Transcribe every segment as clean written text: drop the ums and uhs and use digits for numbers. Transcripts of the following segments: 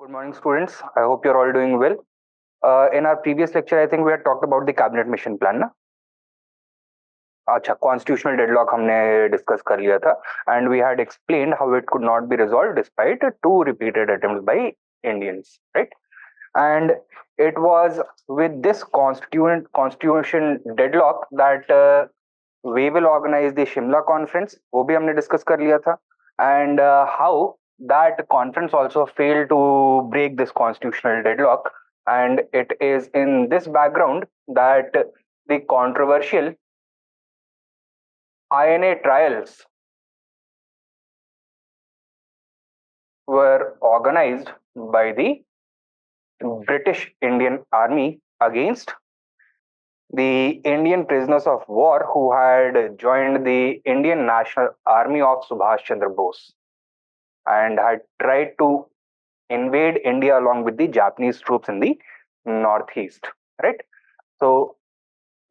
Good morning, students. I hope you're all doing well. In our previous lecture, I think we had talked about the cabinet mission plan, ना? अच्छा, constitutional deadlock हमने discuss कर लिया था, and we had explained how it could not be resolved despite two repeated attempts by Indians, right? And it was with this constitution deadlock that we will organize the Shimla conference. वो भी हमने discuss कर लिया था, and how that conference also failed to break this constitutional deadlock. And it is in this background that the controversial INA trials were organized by the British Indian Army against the Indian prisoners of war who had joined the Indian National Army of Subhash Chandra Bose and had tried to invade India along with the Japanese troops in the northeast, right? So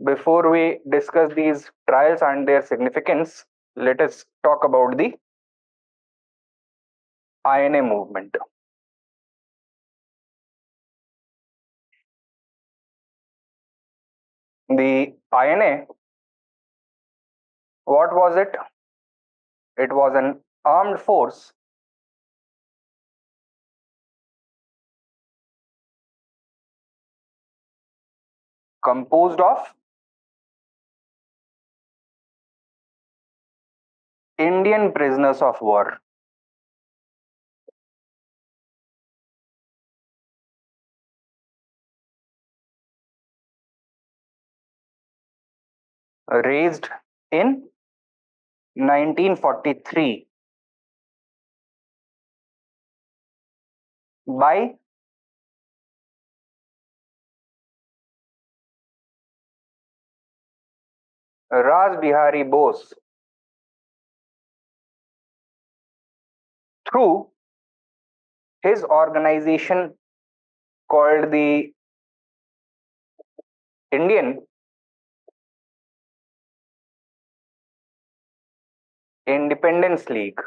before we discuss these trials and their significance, let us talk about the INA movement. The INA, what was it? It was an armed force composed of Indian prisoners of war. Raised in 1943 by Raj Bihari Bose through his organization called the Indian Independence League,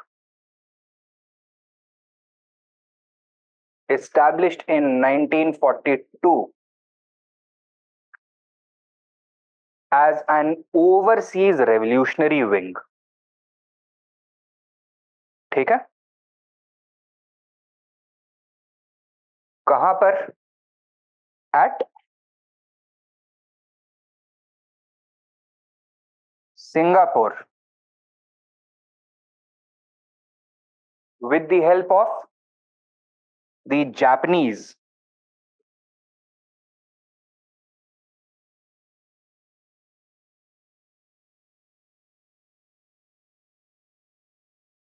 established in 1942 as an overseas revolutionary wing. ठीक है? कहां पर? At Singapore, with the help of the Japanese.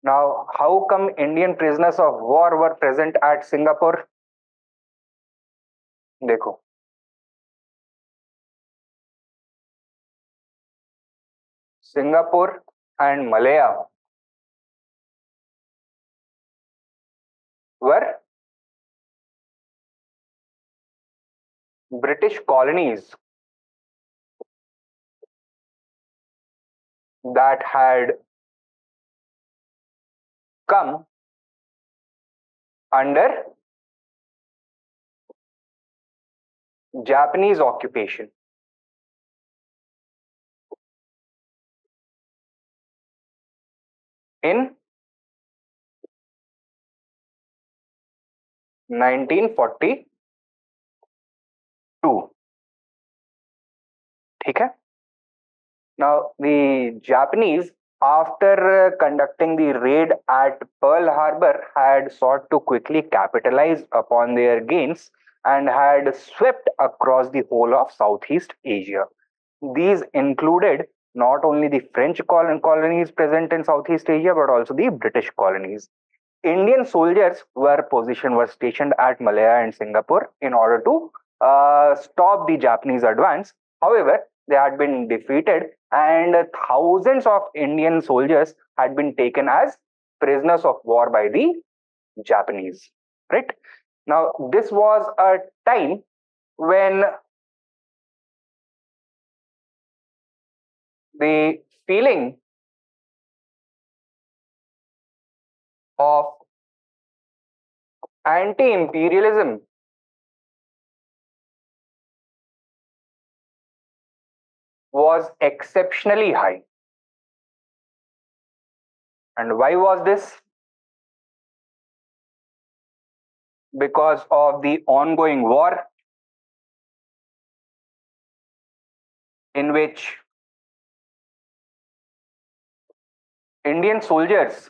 Now, how come Indian prisoners of war were present at Singapore? देखो, Singapore and Malaya were British colonies that had come under Japanese occupation. In 1942. ठीक है? Now, the Japanese, after conducting the raid at Pearl Harbor, had sought to quickly capitalize upon their gains and had swept across the whole of Southeast Asia. These included not only the French colonies present in Southeast Asia, but also the British colonies. Indian soldiers were stationed at Malaya and Singapore in order to stop the Japanese advance. However, they had been defeated, and thousands of Indian soldiers had been taken as prisoners of war by the Japanese. Right? Now, this was a time when the feeling of anti-imperialism was exceptionally high. And why was this? Because of the ongoing war in which Indian soldiers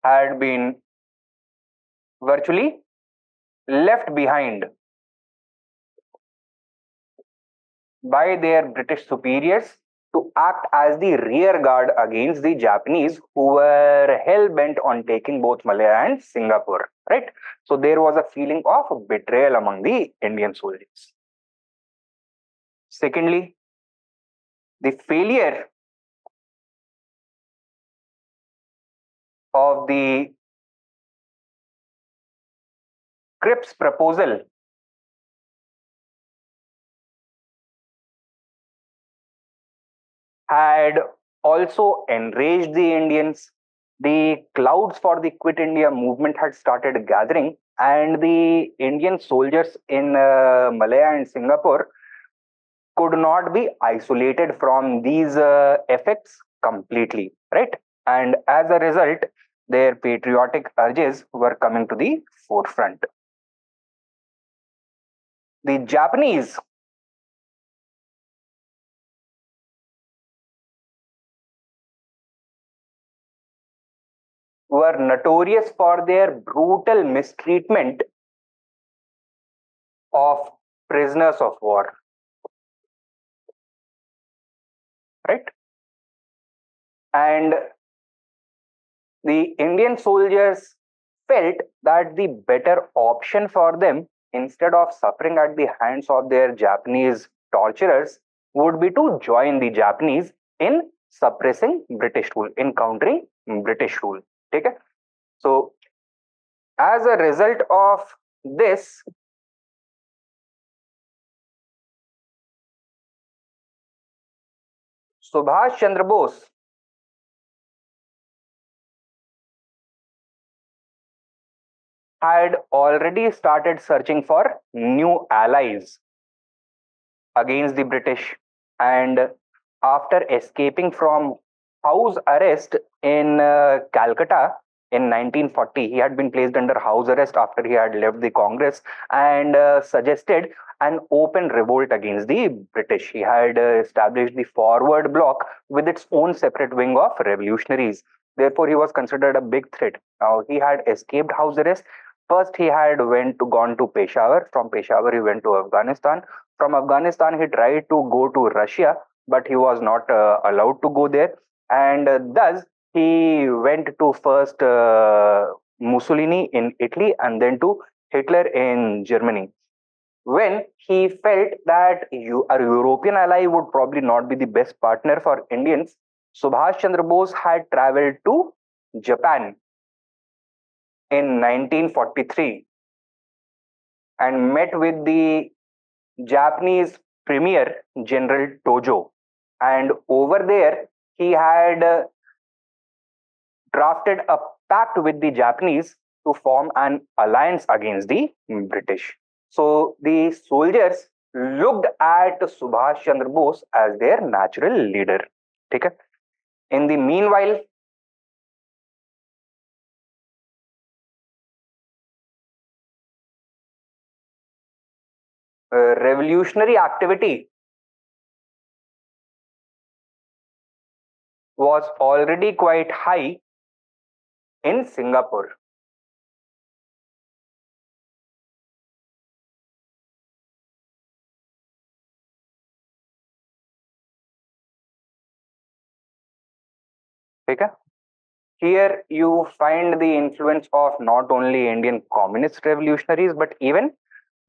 had been virtually left behind by their British superiors to act as the rear guard against the Japanese, who were hell bent on taking both Malaya and Singapore. Right? So there was a feeling of betrayal among the Indian soldiers. Secondly, the failure of the Cripps proposal had also enraged the Indians. The clouds for the Quit India movement had started gathering, and the Indian soldiers in Malaya and Singapore could not be isolated from these effects completely, right? And as a result, their patriotic urges were coming to the forefront. The Japanese were notorious for their brutal mistreatment of prisoners of war, right? And the Indian soldiers felt that the better option for them, instead of suffering at the hands of their Japanese torturers, would be to join the Japanese in suppressing British rule, in countering British rule. Okay? So, as a result of this, Subhash Chandra Bose had already started searching for new allies against the British. And after escaping from house arrest in Calcutta in 1940, he had been placed under house arrest after he had left the Congress and suggested an open revolt against the British. He had established the Forward Bloc with its own separate wing of revolutionaries. Therefore, he was considered a big threat. Now, he had escaped house arrest. First, he had gone to Peshawar. From Peshawar, he went to Afghanistan. From Afghanistan, he tried to go to Russia, but he was not allowed to go there. And thus, he went to first Mussolini in Italy and then to Hitler in Germany. When he felt that a European ally would probably not be the best partner for Indians, Subhash Chandra Bose had traveled to Japan in 1943 and met with the Japanese Premier General Tojo. And over there, he had drafted a pact with the Japanese to form an alliance against the British. So the soldiers looked at Subhash Chandra Bose as their natural leader. Okay? In the meanwhile, revolutionary activity was already quite high in Singapore. Okay? Here you find the influence of not only Indian communist revolutionaries but even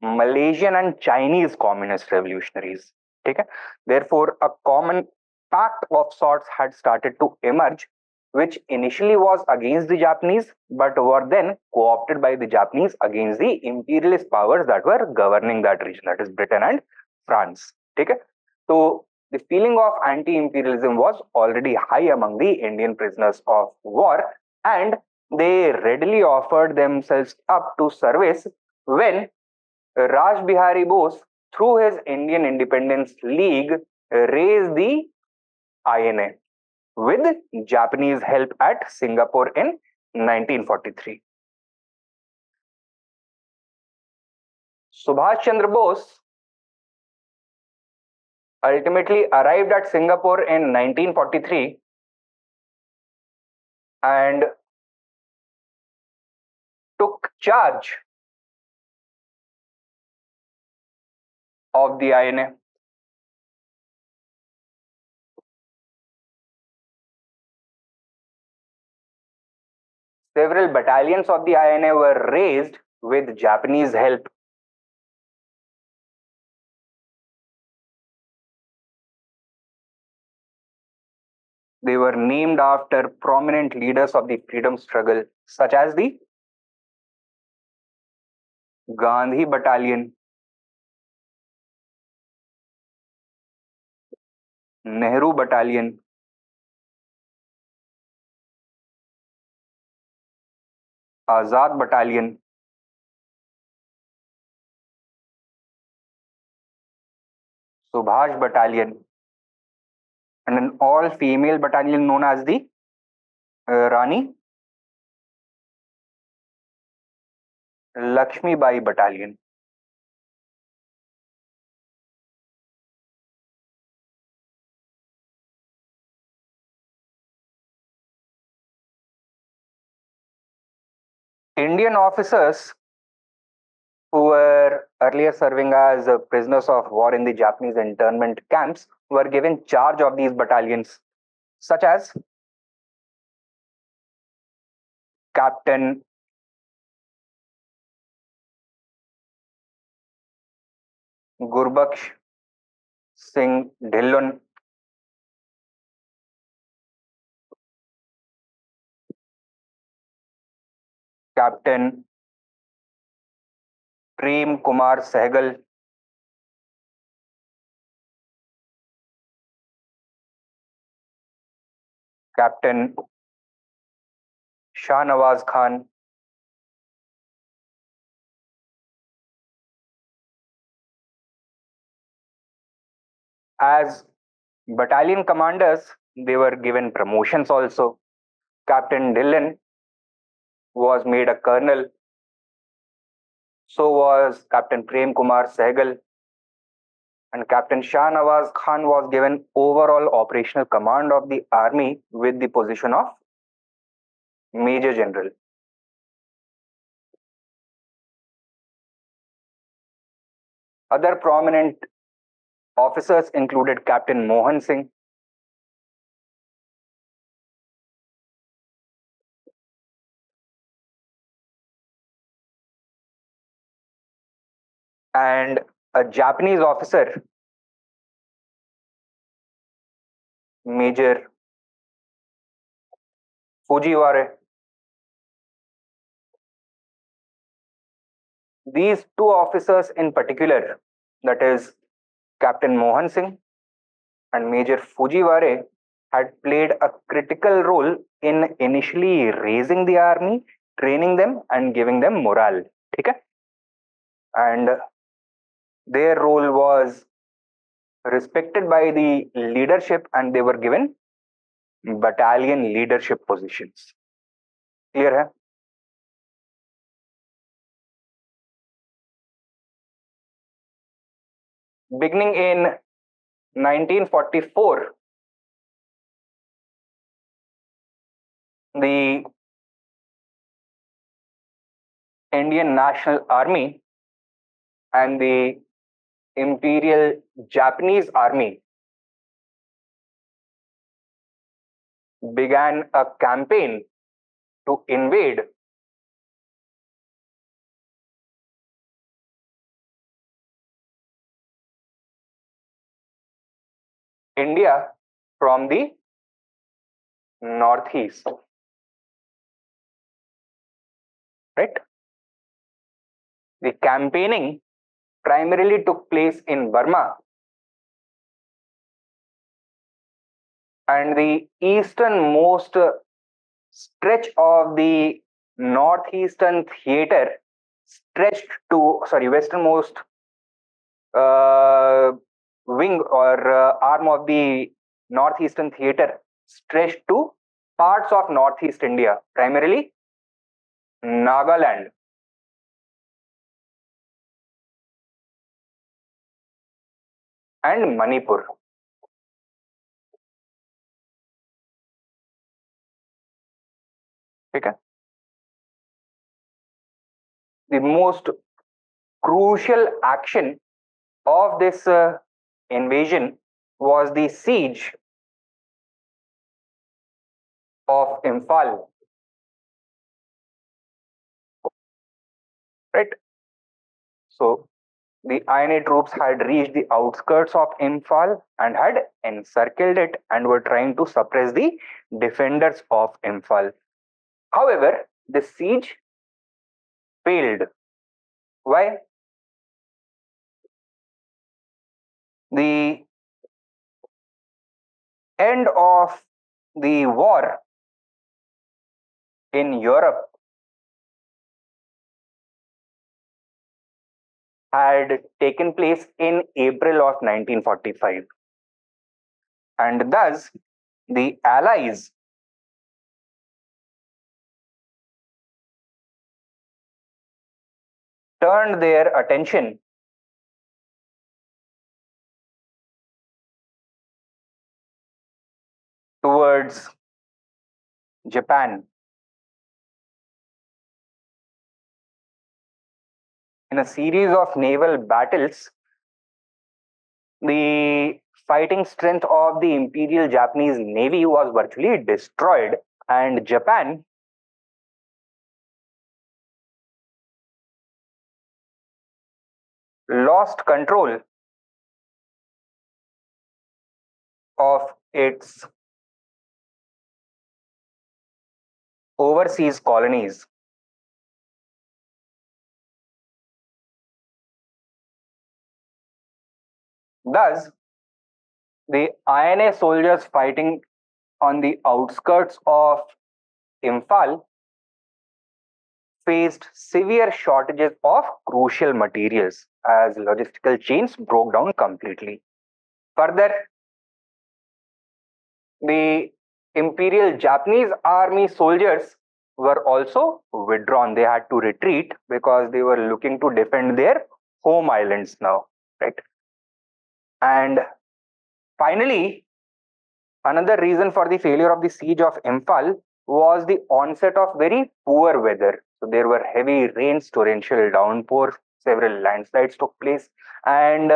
Malaysian and Chinese communist revolutionaries. Okay? Therefore, a common pact of sorts had started to emerge, which initially was against the Japanese, but were then co-opted by the Japanese against the imperialist powers that were governing that region, that is Britain and France. Okay? So the feeling of anti-imperialism was already high among the Indian prisoners of war, and they readily offered themselves up to service when Raj Bihari Bose, through his Indian Independence League, raised the INA with Japanese help at Singapore in 1943. Subhash Chandra Bose ultimately arrived at Singapore in 1943 and took charge of the INA. Several battalions of the INA were raised with Japanese help. They were named after prominent leaders of the freedom struggle, such as the Gandhi Battalion, Nehru Battalion, Azad Battalion, Subhash Battalion, and an all-female battalion known as the Rani Lakshmi Bai Battalion. Indian officers who were earlier serving as prisoners of war in the Japanese internment camps were given charge of these battalions, such as Captain Gurbaksh Singh Dhillon, Captain Prem Kumar Sehgal, Captain Shah Nawaz Khan, as battalion commanders. They were given promotions also. Captain Dhillon was made a colonel. So was Captain Prem Kumar Sehgal, and Captain Shah Nawaz Khan was given overall operational command of the army with the position of Major General. Other prominent officers included Captain Mohan Singh, and a Japanese officer, Major Fujiwara. These two officers in particular, that is Captain Mohan Singh and Major Fujiwara, had played a critical role in initially raising the army, training them, and giving them morale. Okay? And their role was respected by the leadership, and they were given battalion leadership positions. Clear hai? Beginning in 1944, the Indian National Army and the Imperial Japanese Army began a campaign to invade India from the northeast. Right? The campaigning primarily took place in Burma and the easternmost stretch of the northeastern theater stretched to, sorry, westernmost uh, wing or arm of the northeastern theater stretched to parts of northeast India, primarily Nagaland. And Manipur. Okay. The most crucial action of this invasion was the siege of Imphal, right? So the INA troops had reached the outskirts of Imphal and had encircled it and were trying to suppress the defenders of Imphal. However, the siege failed. Why? The end of the war in Europe had taken place in April of 1945, and thus the Allies turned their attention towards Japan. In a series of naval battles, the fighting strength of the Imperial Japanese Navy was virtually destroyed, and Japan lost control of its overseas colonies. Thus, the INA soldiers fighting on the outskirts of Imphal faced severe shortages of crucial materials as logistical chains broke down completely. Further, the Imperial Japanese army soldiers were also withdrawn. They had to retreat because they were looking to defend their home islands now, right? And finally, another reason for the failure of the siege of Imphal was the onset of very poor weather. So there were heavy rains, torrential downpours, several landslides took place, and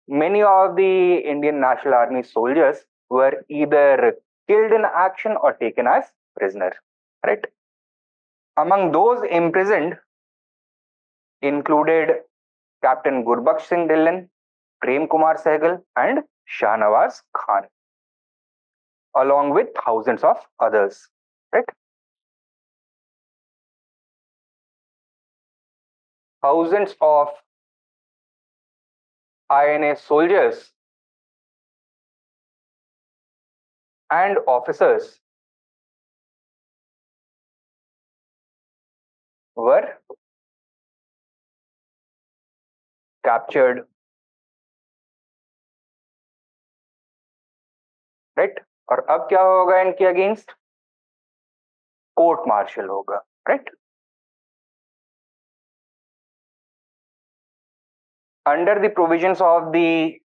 many of the Indian National Army soldiers were either killed in action or taken as prisoner. Right. Among those imprisoned included Captain Gurbaksh Singh Dhillon, Prem Kumar Sehgal, and Shahnawaz Khan, along with thousands of others. Right? Thousands of INA soldiers and officers were captured. Right? और अब क्या होगा इनके against? Court martial होगा. Right? Under the provisions of the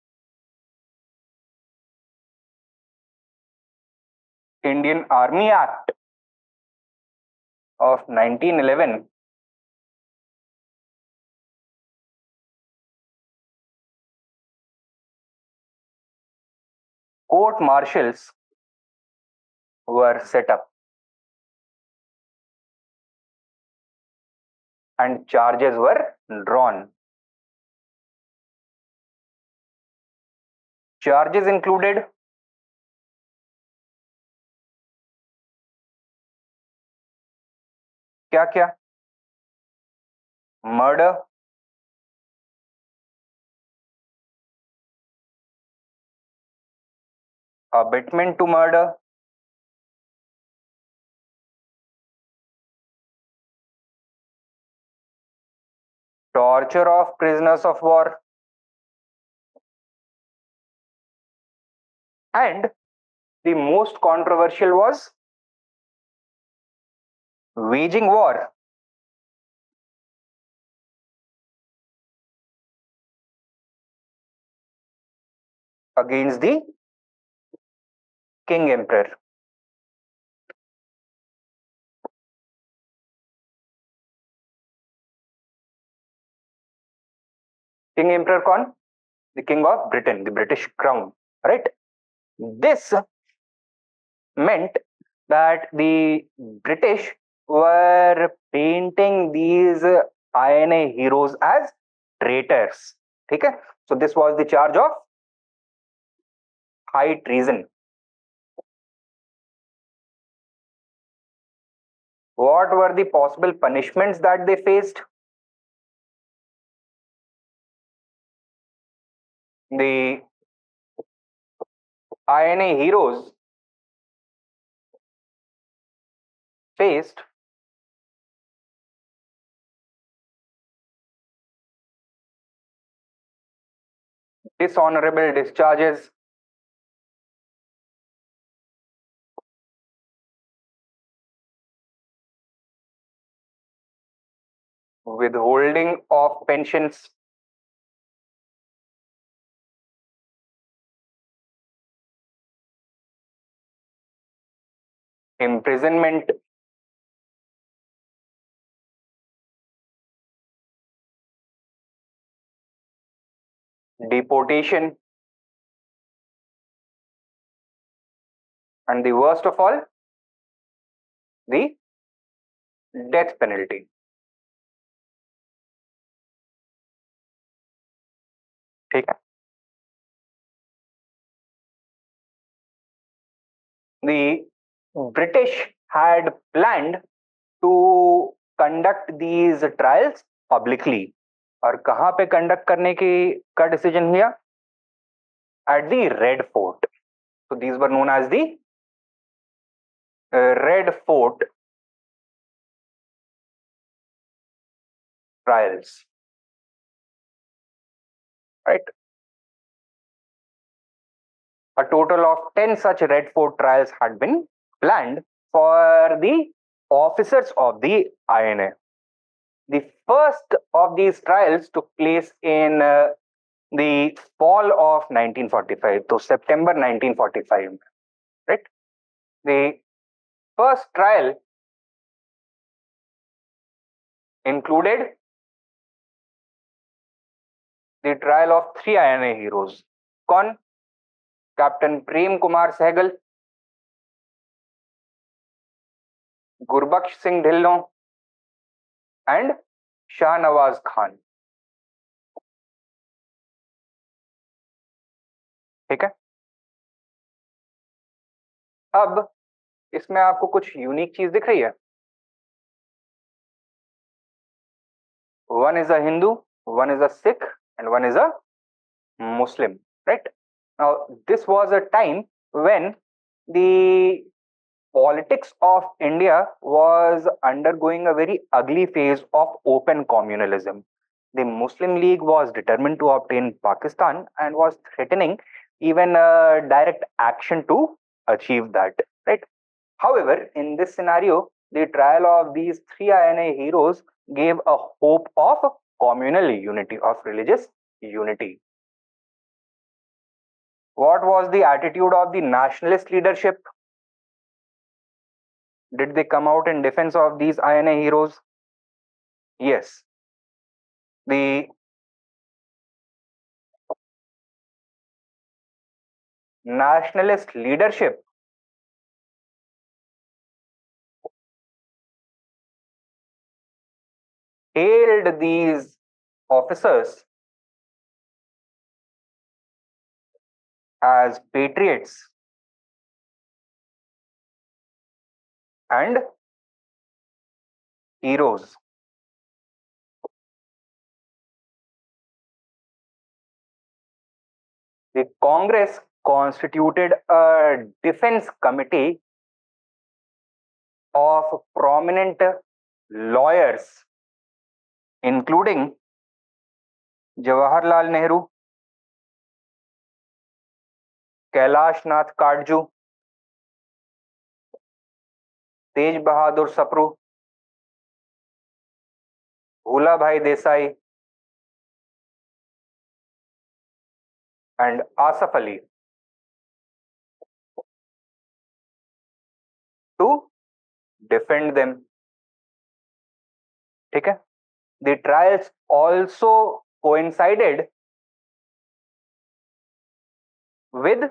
Indian Army Act of 1911, court martials were set up and charges were drawn. Charges included क्या क्या? Murder, abetment to murder, torture of prisoners of war, and the most controversial was waging war against the king emperor. King emperor कौन? The king of Britain, the British crown, right? This meant that the British were painting these INA heroes as traitors. Okay? So this was the charge of high treason. What were the possible punishments that they faced? The INA heroes faced dishonorable discharges, withholding of pensions, imprisonment, deportation, and the worst of all, the death penalty. ठीक है? The British had planned to conduct these trials publicly. और कहाँ पे conduct करने की का decision हुआ? At the Red Fort. So these were known as the Red Fort trials. Right? A total of 10 such Red Fort trials had been planned for the officers of the INA. The first of these trials took place in the fall of 1945, so September 1945, right? The first trial included the trial of 3 INA heroes. कौन? Captain Prem Kumar Sehgal, Gurbaksh Singh Dhillon, and Shah Nawaz Khan. ठीक है? अब इसमें आपको कुछ unique चीज दिख रही है. One is a Hindu, one is a Sikh, and one is a Muslim, right? Now, this was a time when the politics of India was undergoing a very ugly phase of open communalism. The Muslim League was determined to obtain Pakistan and was threatening even direct action to achieve that, right? However, in this scenario, the trial of these 3 INA heroes gave a hope of communal unity, of religious unity. What was the attitude of the nationalist leadership? Did they come out in defense of these INA heroes? Yes. The nationalist leadership hailed these officers as patriots and heroes. The Congress constituted a defense committee of prominent lawyers, including Jawaharlal Nehru, Kailash Nath Katju, Tej Bahadur Sapru, Bhulabhai Desai and Asaf Ali to defend them. ठीक है। The trials also coincided with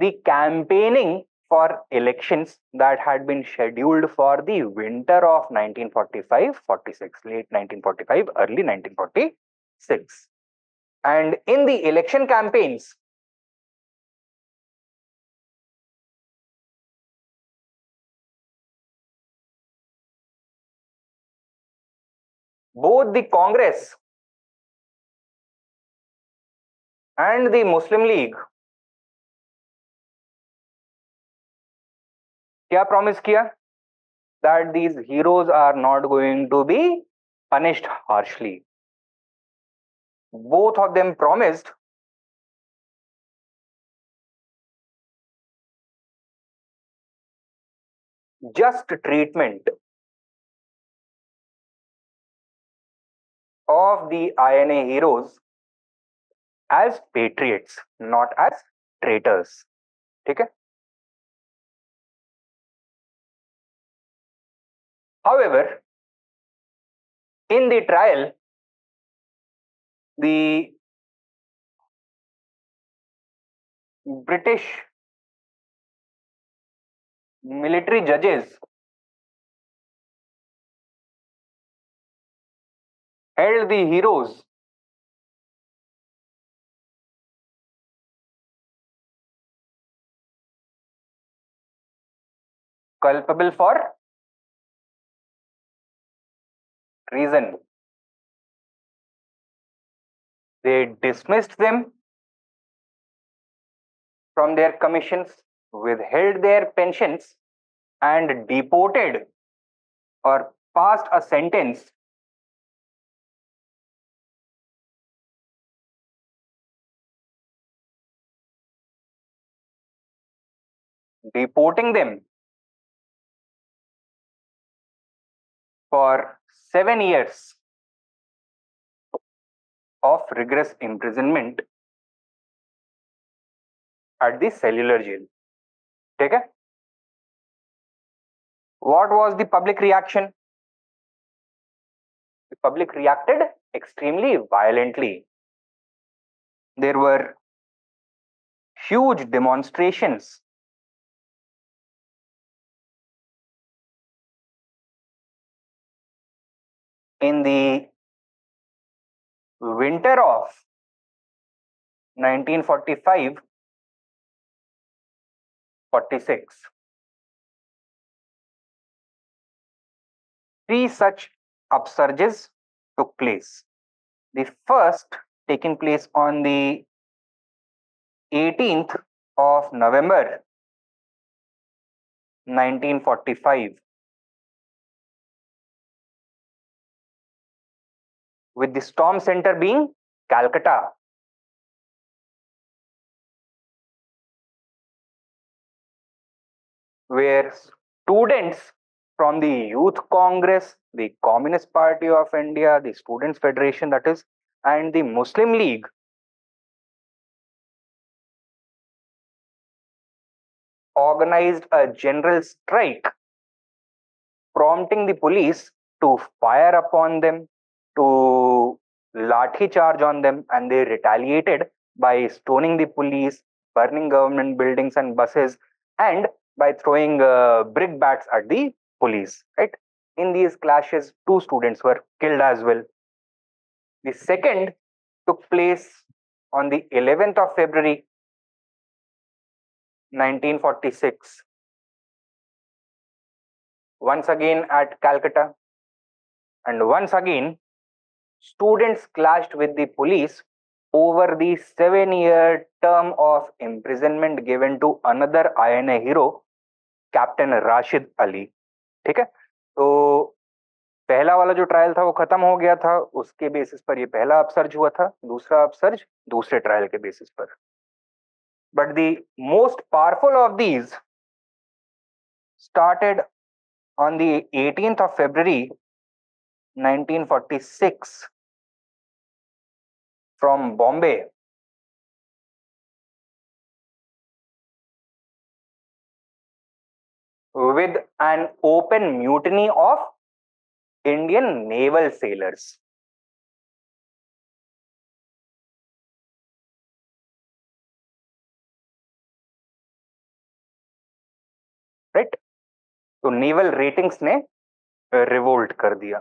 the campaigning for elections that had been scheduled for the winter of 1945-46, late 1945, early 1946. And in the election campaigns, both the Congress and the Muslim League क्या promise किया? That these heroes are not going to be punished harshly. Both of them promised just treatment of the INA heroes as patriots, not as traitors. ठीक है? However, in the trial, the British military judges held the heroes culpable for treason. They dismissed them from their commissions, withheld their pensions, and deported or passed a sentence deporting them for 7 years of rigorous imprisonment at the cellular jail. ठीक है? What was the public reaction? The public reacted extremely violently. There were huge demonstrations in the winter of 1945-46. Three such upsurges took place. The first taking place on the 18th of November 1945, with the storm center being Calcutta. Where students from the Youth Congress, the Communist Party of India, the Students Federation, that is, and the Muslim League organized a general strike, prompting the police to fire upon them, to lathi charge on them, and they retaliated by stoning the police, burning government buildings and buses, and by throwing brick bats at the police. Right? In these clashes, 2 students were killed as well. The second took place on the 11th of February 1946, once again at Calcutta, and once again students clashed with the police over the 7-year term of imprisonment given to another INA hero, Captain Rashid Ali. ठीक है? तो पहला वाला जो trial था वो खत्म हो गया था, उसके बेसिस पर ये पहला अपसर्ज हुआ था, दूसरा अपसर्ज दूसरे ट्रायल के बेसिस पर. But the most powerful of these started on the 18th of February 1946 from Bombay, with an open mutiny of Indian naval sailors. Right? तो नेवल रेटिंग्स ने रिवोल्ट कर दिया.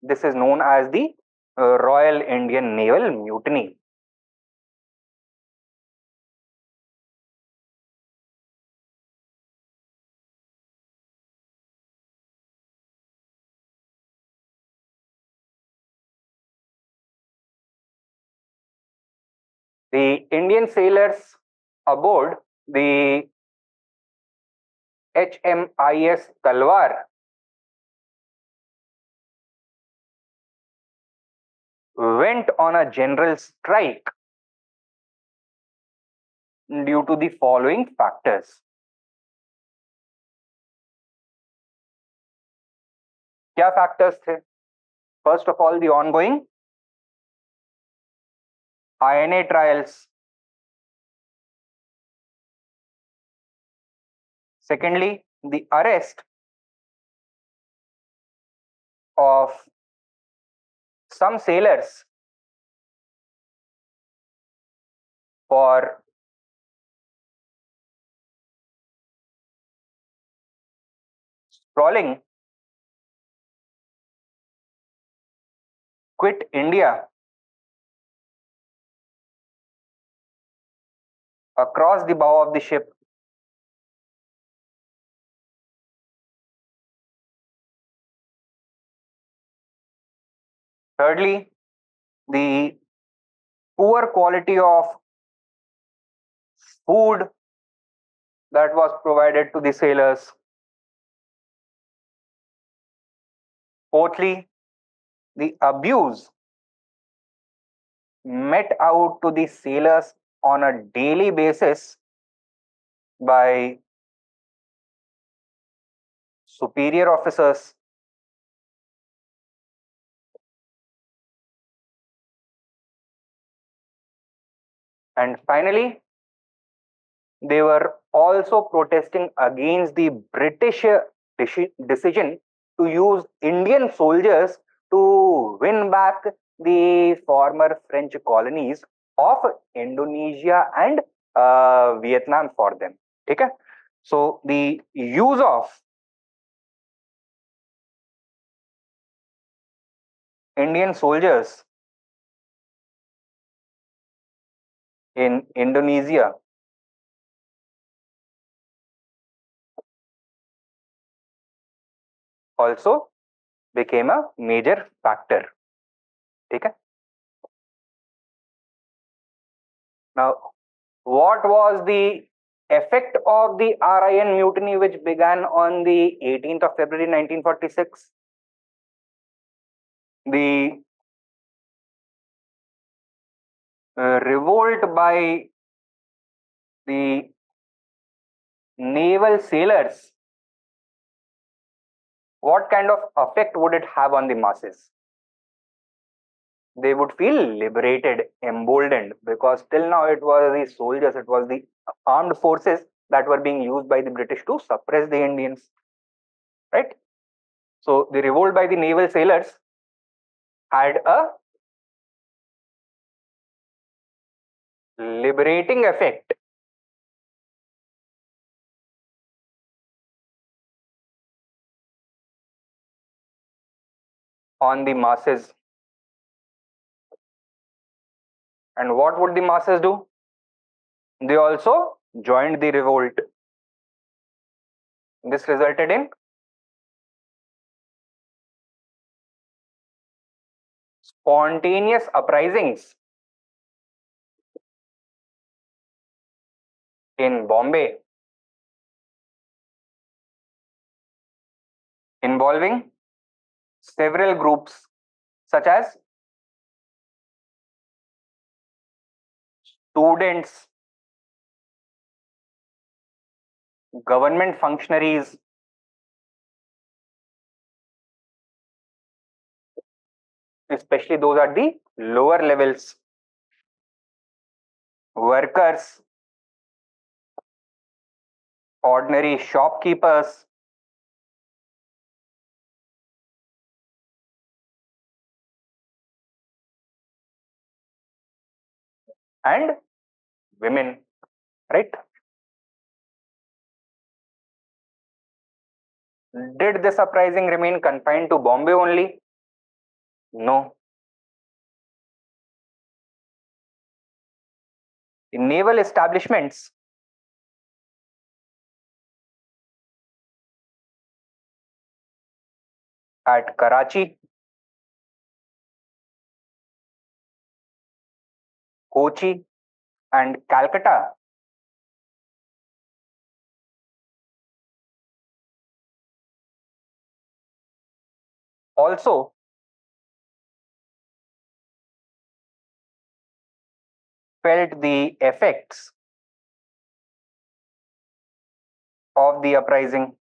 This is known as the royal Indian naval mutiny. The Indian sailors aboard the HMIS Talwar went on a general strike due to the following factors. क्या factors थे? First of all, the ongoing INA trials. Secondly, the arrest of some sailors for sprawling quit India across the bow of the ship. Thirdly, the poor quality of food that was provided to the sailors. Fourthly, the abuse met out to the sailors on a daily basis by superior officers. And finally, they were also protesting against the British decision to use Indian soldiers to win back the former French colonies of Indonesia and Vietnam for them. Okay? So the use of Indian soldiers in Indonesia also became a major factor. Okay? Now, what was the effect of the RIN mutiny which began on the 18th of February 1946? The revolt by the naval sailors, what kind of effect would it have on the masses? They would feel liberated, emboldened, because till now it was the soldiers, it was the armed forces that were being used by the British to suppress the Indians, right? So the revolt by the naval sailors had a liberating effect on the masses. And what would the masses do? They also joined the revolt. This resulted in spontaneous uprisings in Bombay involving several groups such as students, government functionaries, especially those at the lower levels, workers, ordinary shopkeepers, and women, right? Did this uprising remain confined to Bombay only? No. The naval establishments at Karachi, Kochi, and Calcutta also felt the effects of the uprising.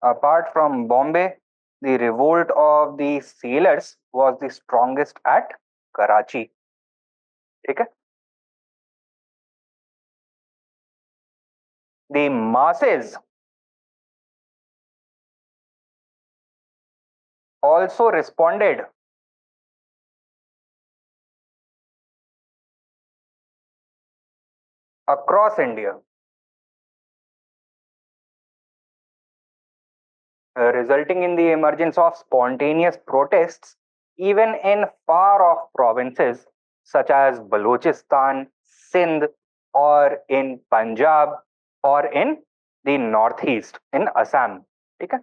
Apart from Bombay, the revolt of the sailors was the strongest at Karachi. Okay? The masses also responded across India, resulting in the emergence of spontaneous protests even in far off provinces such as Balochistan, Sindh, or in Punjab, or in the northeast in Assam. Okay?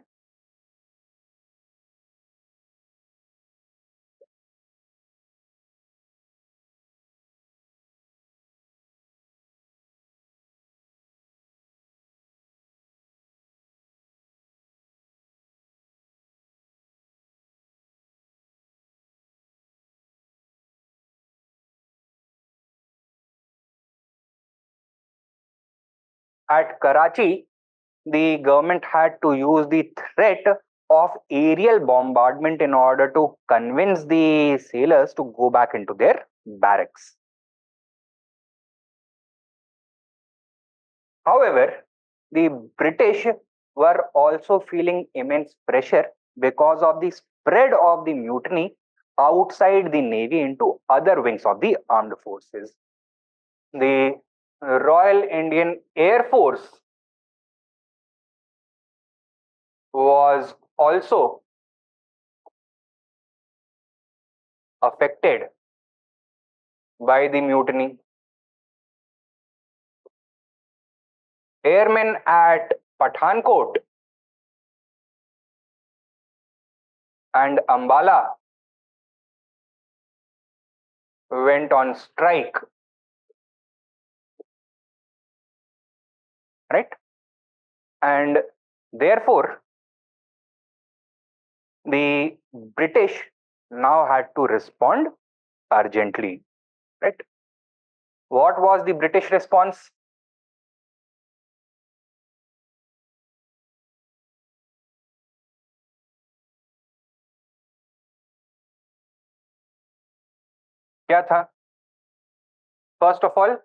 At Karachi, the government had to use the threat of aerial bombardment in order to convince the sailors to go back into their barracks. However, the British were also feeling immense pressure because of the spread of the mutiny outside the navy into other wings of the armed forces. The Royal Indian Air Force was also affected by the mutiny. Airmen at Pathankot and Ambala went on strike, right? And therefore, the British now had to respond urgently, right? What was the British response? क्या था? First of all,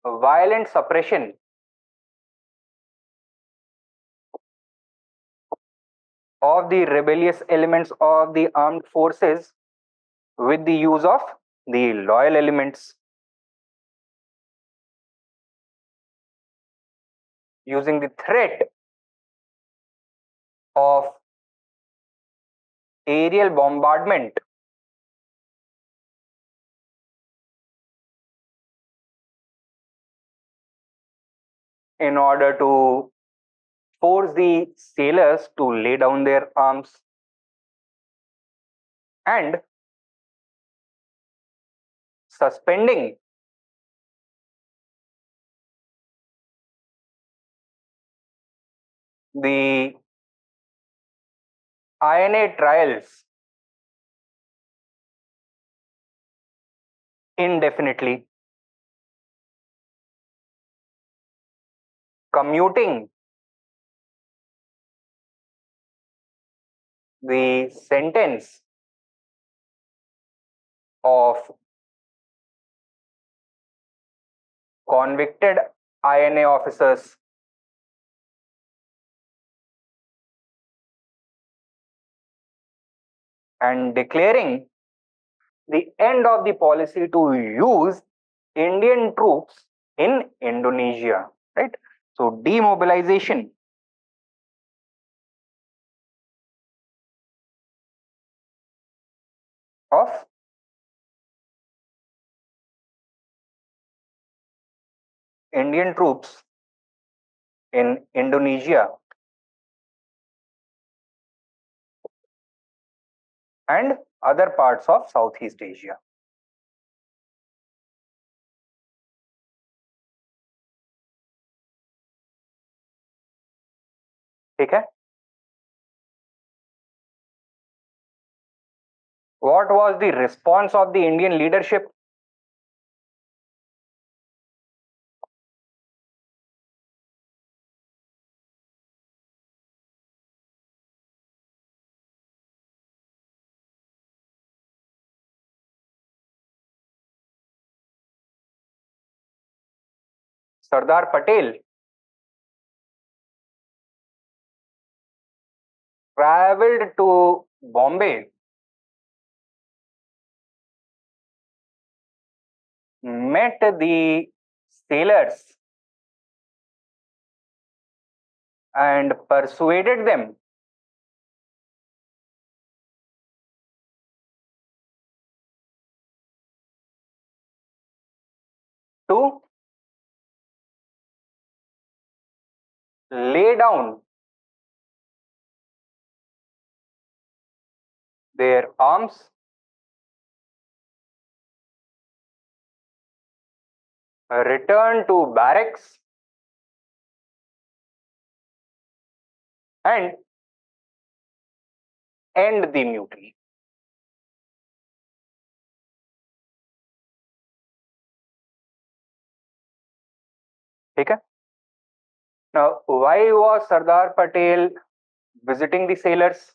violent suppression of the rebellious elements of the armed forces with the use of the loyal elements, using the threat of aerial bombardment in order to force the sailors to lay down their arms, and suspending the INA trials indefinitely, commuting the sentence of convicted INA officers, and declaring the end of the policy to use Indian troops in Indonesia, right? So, demobilization of Indian troops in Indonesia and other parts of Southeast Asia. ठीक है? What was the response of the Indian leadership? Sardar Patel traveled to Bombay, met the sailors, and persuaded them to lay down their arms, return to barracks, and end the mutiny. ठीक है? Now, why was Sardar Patel visiting the sailors?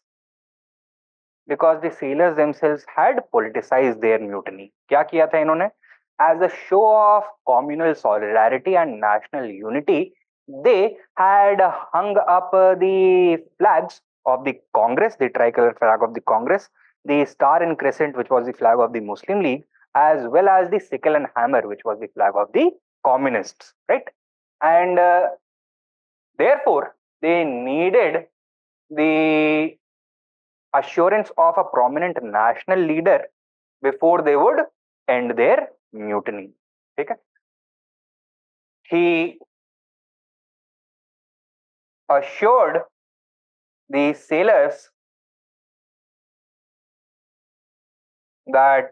Because the sailors themselves had politicized their mutiny. क्या किया था इन्होंने? As a show of communal solidarity and national unity, they had hung up the flags of the Congress, the tricolor flag of the Congress, the star and crescent, which was the flag of the Muslim League, as well as the sickle and hammer, which was the flag of the communists, right? And therefore, they needed the assurance of a prominent national leader before they would end their mutiny. Okay? He assured the sailors that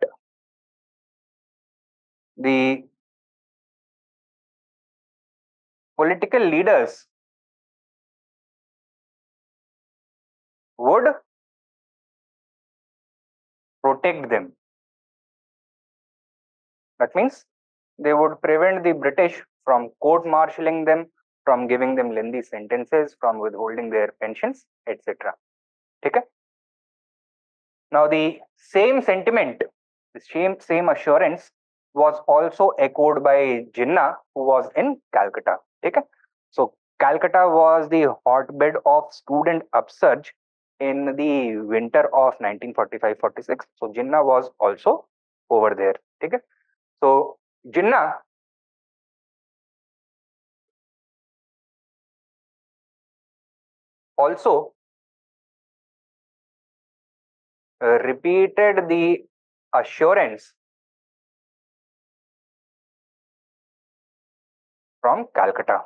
the political leaders would protect them. That means they would prevent the British from court martialing them, from giving them lengthy sentences, from withholding their pensions, etc. Okay? Now, the same sentiment, the same assurance was also echoed by Jinnah, who was in Calcutta. Okay? So, Calcutta was the hotbed of student upsurge in the winter of 1945-46. So, Jinnah was also over there. Okay? So, Jinnah also repeated the assurance from Calcutta.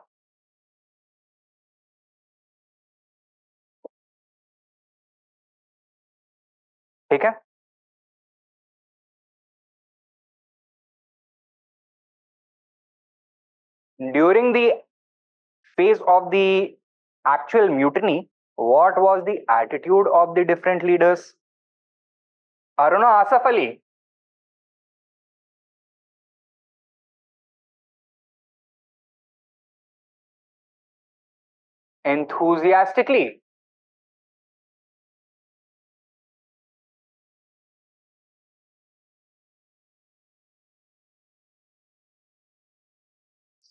ठीक है? During the phase of the actual mutiny, what was the attitude of the different leaders? Aruna Asaf Ali. Enthusiastically.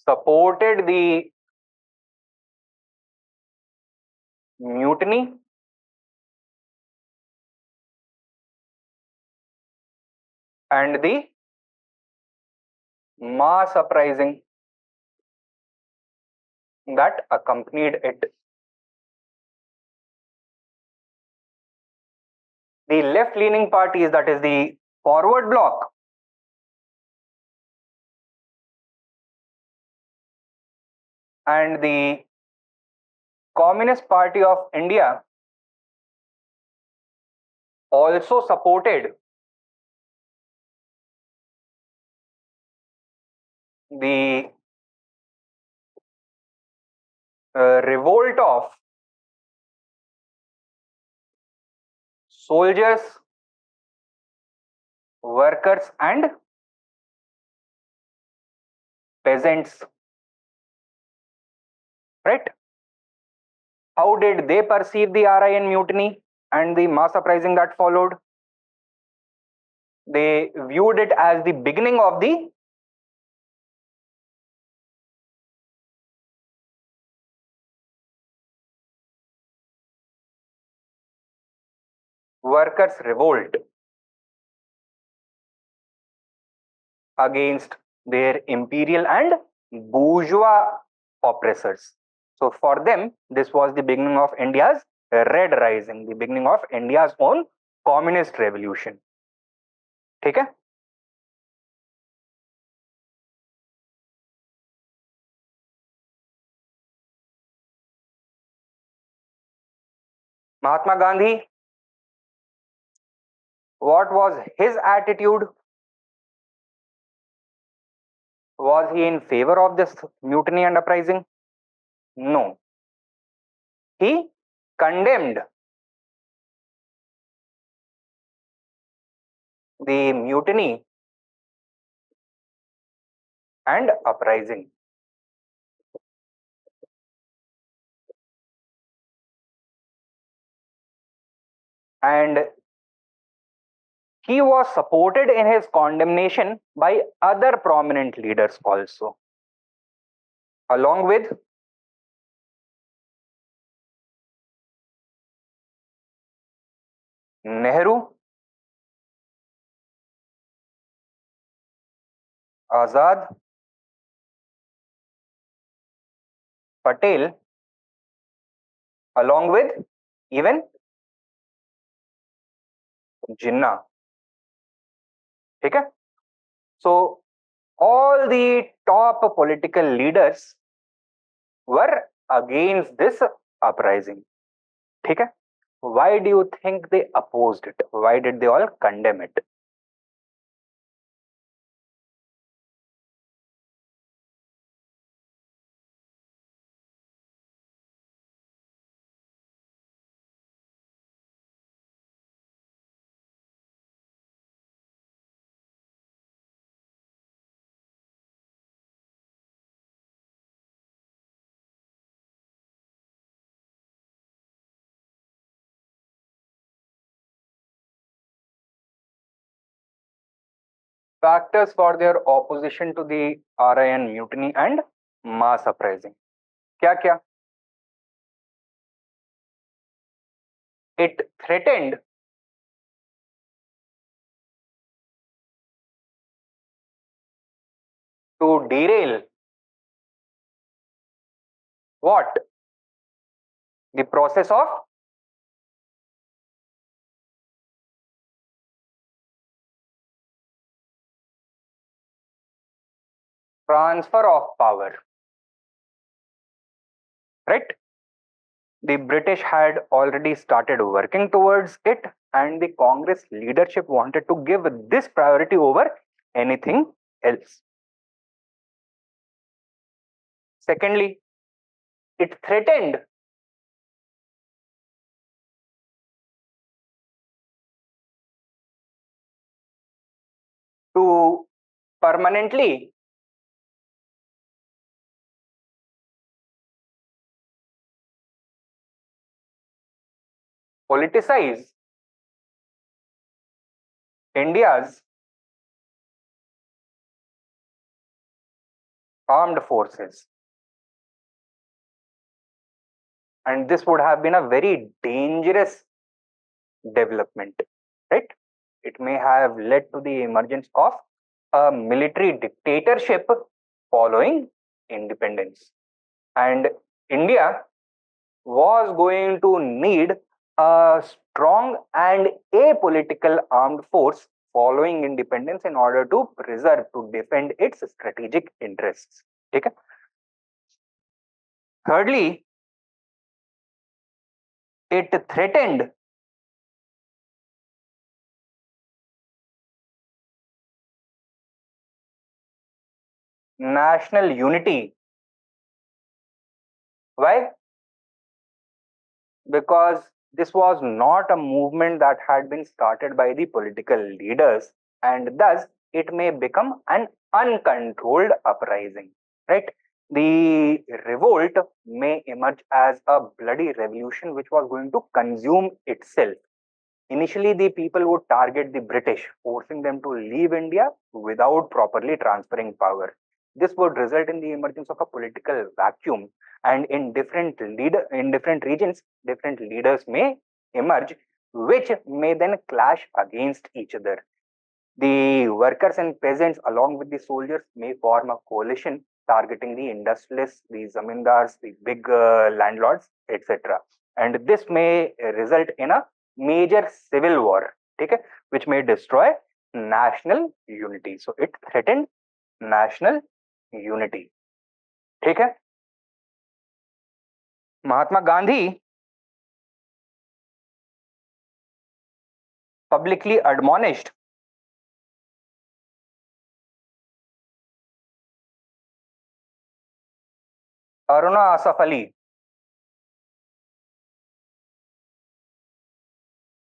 Supported the mutiny and the mass uprising that accompanied it. The left leaning parties, that is the forward bloc, and the Communist Party of India also supported the revolt of soldiers, workers, and peasants. Right? How did they perceive the RIN mutiny and the mass uprising that followed? They viewed it as the beginning of the workers' revolt against their imperial and bourgeois oppressors. So for them, this was the beginning of India's Red Rising, the beginning of India's own communist revolution. ठीक है? Mahatma Gandhi, what was his attitude? Was he in favor of this mutiny and uprising? No. He condemned the mutiny and uprising. And he was supported in his condemnation by other prominent leaders also, along with Nehru, Azad, Patel, along with even Jinnah. ठीक है? So all the top political leaders were against this uprising. ठीक है? Why do you think they opposed it? Why did they all condemn it? Factors for their opposition to the RIN mutiny and mass uprising. क्या क्या? It threatened to derail what? The process of transfer of power. Right? The British had already started working towards it, and the Congress leadership wanted to give this priority over anything else. Secondly, it threatened to permanently politicize India's armed forces. And this would have been a very dangerous development, right? It may have led to the emergence of a military dictatorship following independence. And India was going to need a strong and apolitical armed force following independence in order to preserve, to defend its strategic interests. Okay? Thirdly, it threatened national unity. Why? Because this was not a movement that had been started by the political leaders, and thus it may become an uncontrolled uprising, right? The revolt may emerge as a bloody revolution which was going to consume itself. Initially, the people would target the British, forcing them to leave India without properly transferring power. This would result in the emergence of a political vacuum, and in different regions, different leaders may emerge, which may then clash against each other. The workers and peasants, along with the soldiers, may form a coalition targeting the industrialists, the zamindars, the big landlords, etc. And this may result in a major civil war, okay, which may destroy national unity. So it threatened national unity. ठीक है. Mahatma Gandhi publicly admonished Aruna Asaf Ali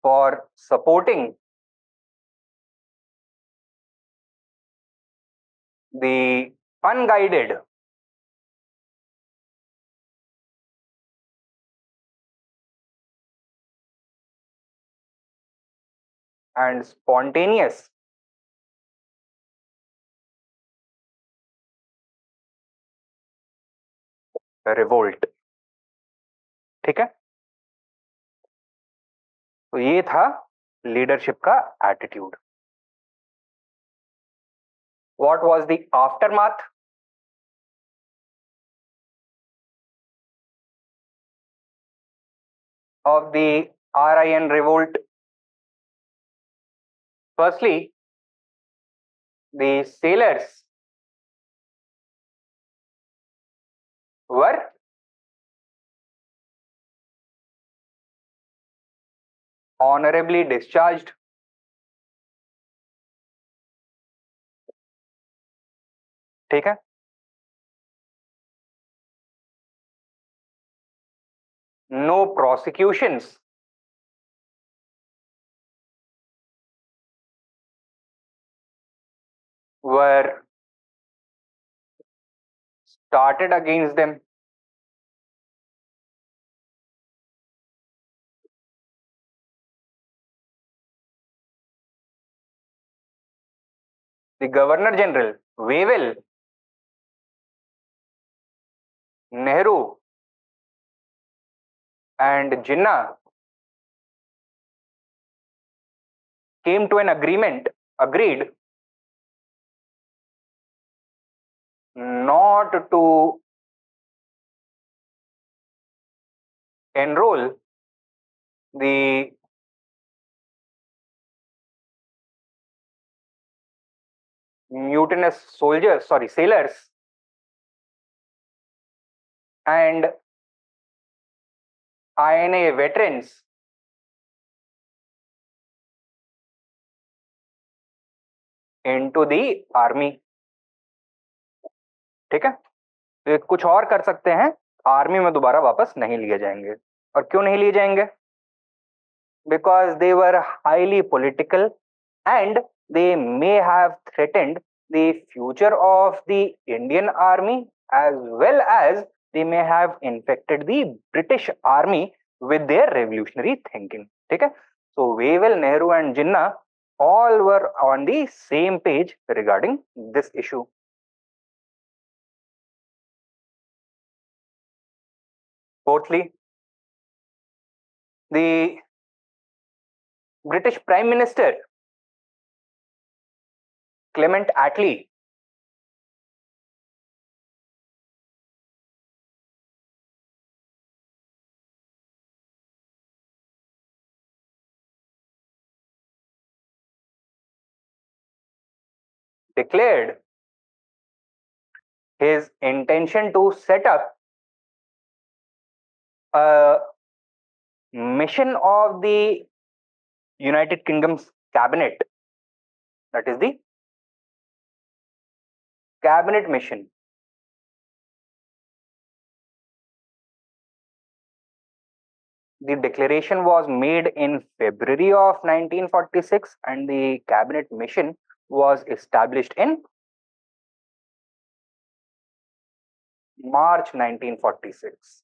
for supporting the unguided and spontaneous revolt. ठीक है. तो ये था leadership का attitude. What was the aftermath? Of the RIN revolt? Firstly, the sailors were honorably discharged. ठीक है. No prosecutions were started against them. The Governor General, Wavell, Nehru, and Jinnah came to an agreed not to enroll the mutinous sailors and INA veterans into the army. ठीक है. तो कुछ और कर सकते हैं, आर्मी में दोबारा वापस नहीं लिए जाएंगे. और क्यों नहीं लिए जाएंगे? Because they were highly political and they may have threatened the future of the Indian army, as well as they may have infected the British army with their revolutionary thinking. Okay? So Wavell, Nehru, and Jinnah all were on the same page regarding this issue. Fourthly, the British Prime Minister Clement Attlee declared his intention to set up a mission of the United Kingdom's cabinet, that is the cabinet mission. The declaration was made in February of 1946 and the cabinet mission was established in March 1946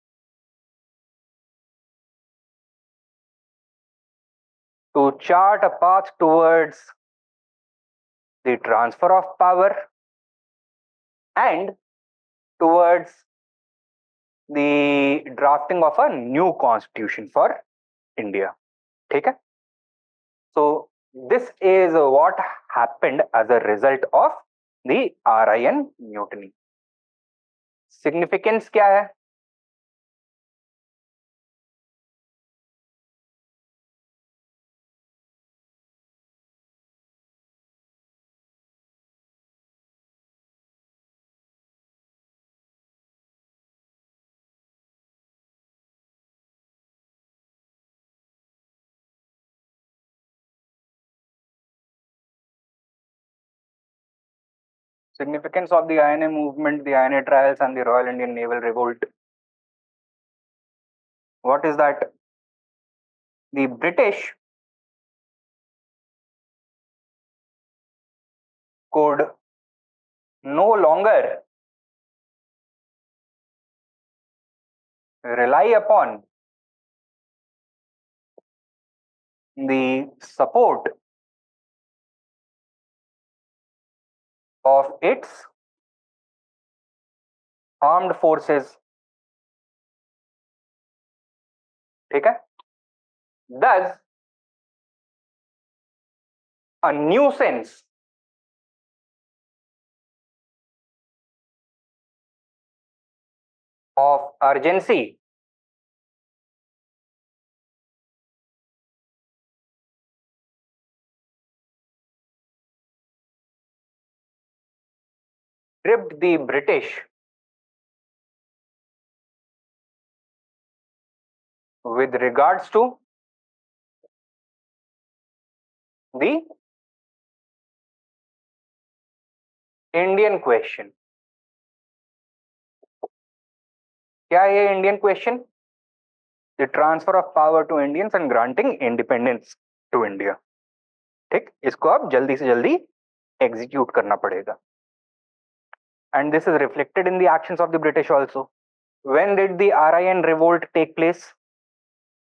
to chart a path towards the transfer of power and towards the drafting of a new constitution for India. Okay? So this is what happened as a result of the RIN mutiny. Significance क्या है? Significance of the INA movement, the INA trials, and the Royal Indian Naval Revolt. What is that? The British could no longer rely upon the support of its armed forces. ठीक है? Thus, a new sense of urgency gripped the British with regards to the Indian question. क्या है ये Indian question? The transfer of power to Indians and granting independence to India. ठीक, इसको आप जल्दी से जल्दी एग्जीक्यूट करना पड़ेगा. And this is reflected in the actions of the British also. When did the RIN revolt take place?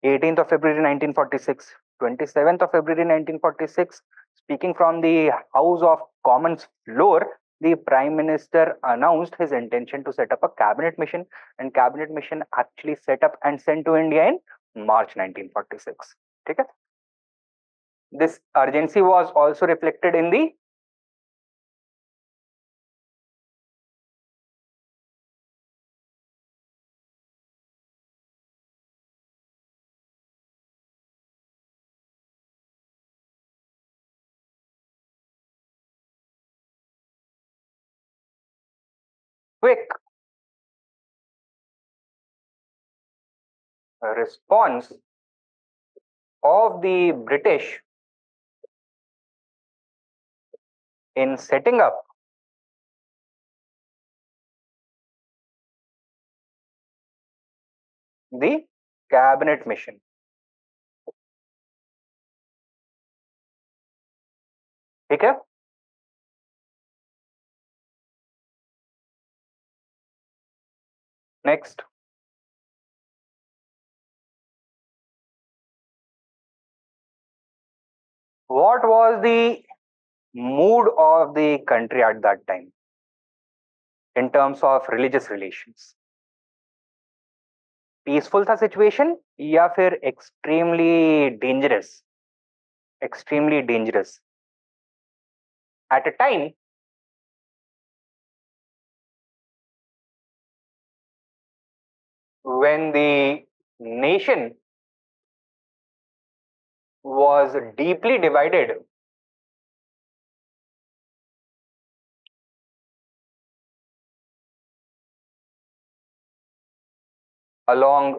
18th of February 1946. 27th of February 1946. Speaking from the House of Commons floor, the Prime Minister announced his intention to set up a cabinet mission, and cabinet mission actually set up and sent to India in March 1946. Okay? This urgency was also reflected in the quick response of the British in setting up the cabinet mission. ठीक है. Next, what was the mood of the country at that time in terms of religious relations? Peaceful था situation या फिर extremely dangerous at a time when the nation was deeply divided along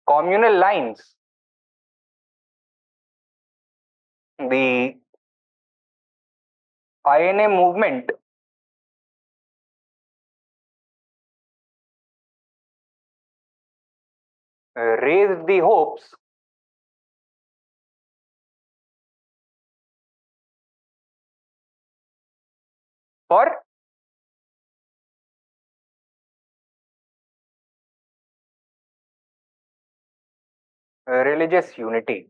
communal lines. The INA movement raised the hopes for religious unity.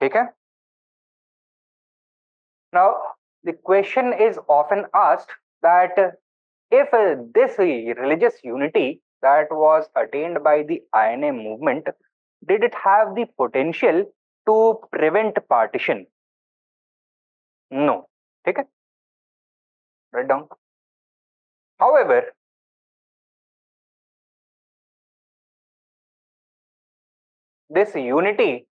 ठीक है. Now, the question is often asked that if this religious unity that was attained by the INA movement, did it have the potential to prevent partition? No. ठीक है. Write down. However, this unity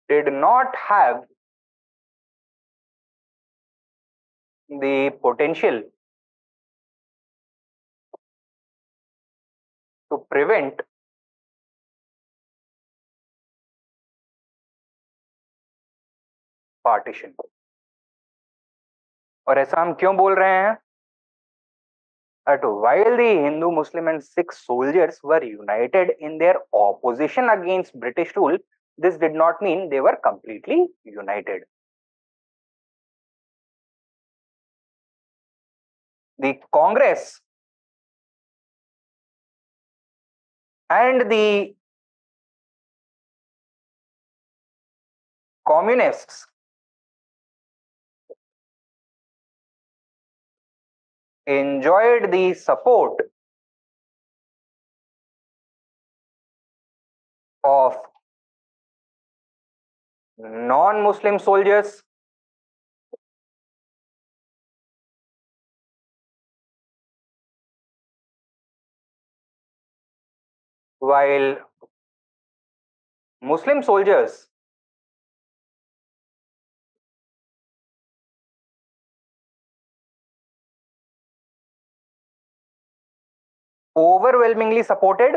did not have the potential to prevent partition. और ऐसा हम क्यों बोल रहे हैं? That while the Hindu, Muslim, and Sikh soldiers were united in their opposition against British rule, this did not mean they were completely united. The Congress and the communists enjoyed the support of non-Muslim soldiers while Muslim soldiers overwhelmingly supported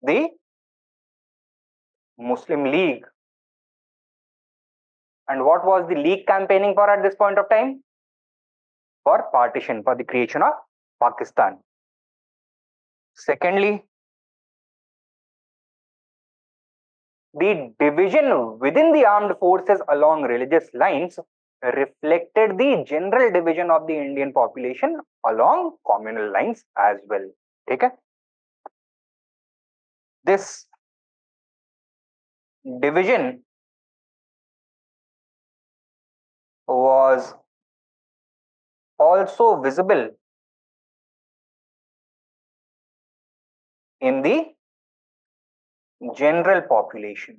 the Muslim League. And what was the League campaigning for at this point of time? For partition, for the creation of Pakistan. Secondly, the division within the armed forces along religious lines reflected the general division of the Indian population along communal lines as well. ठीक है? This division was also visible in the general population.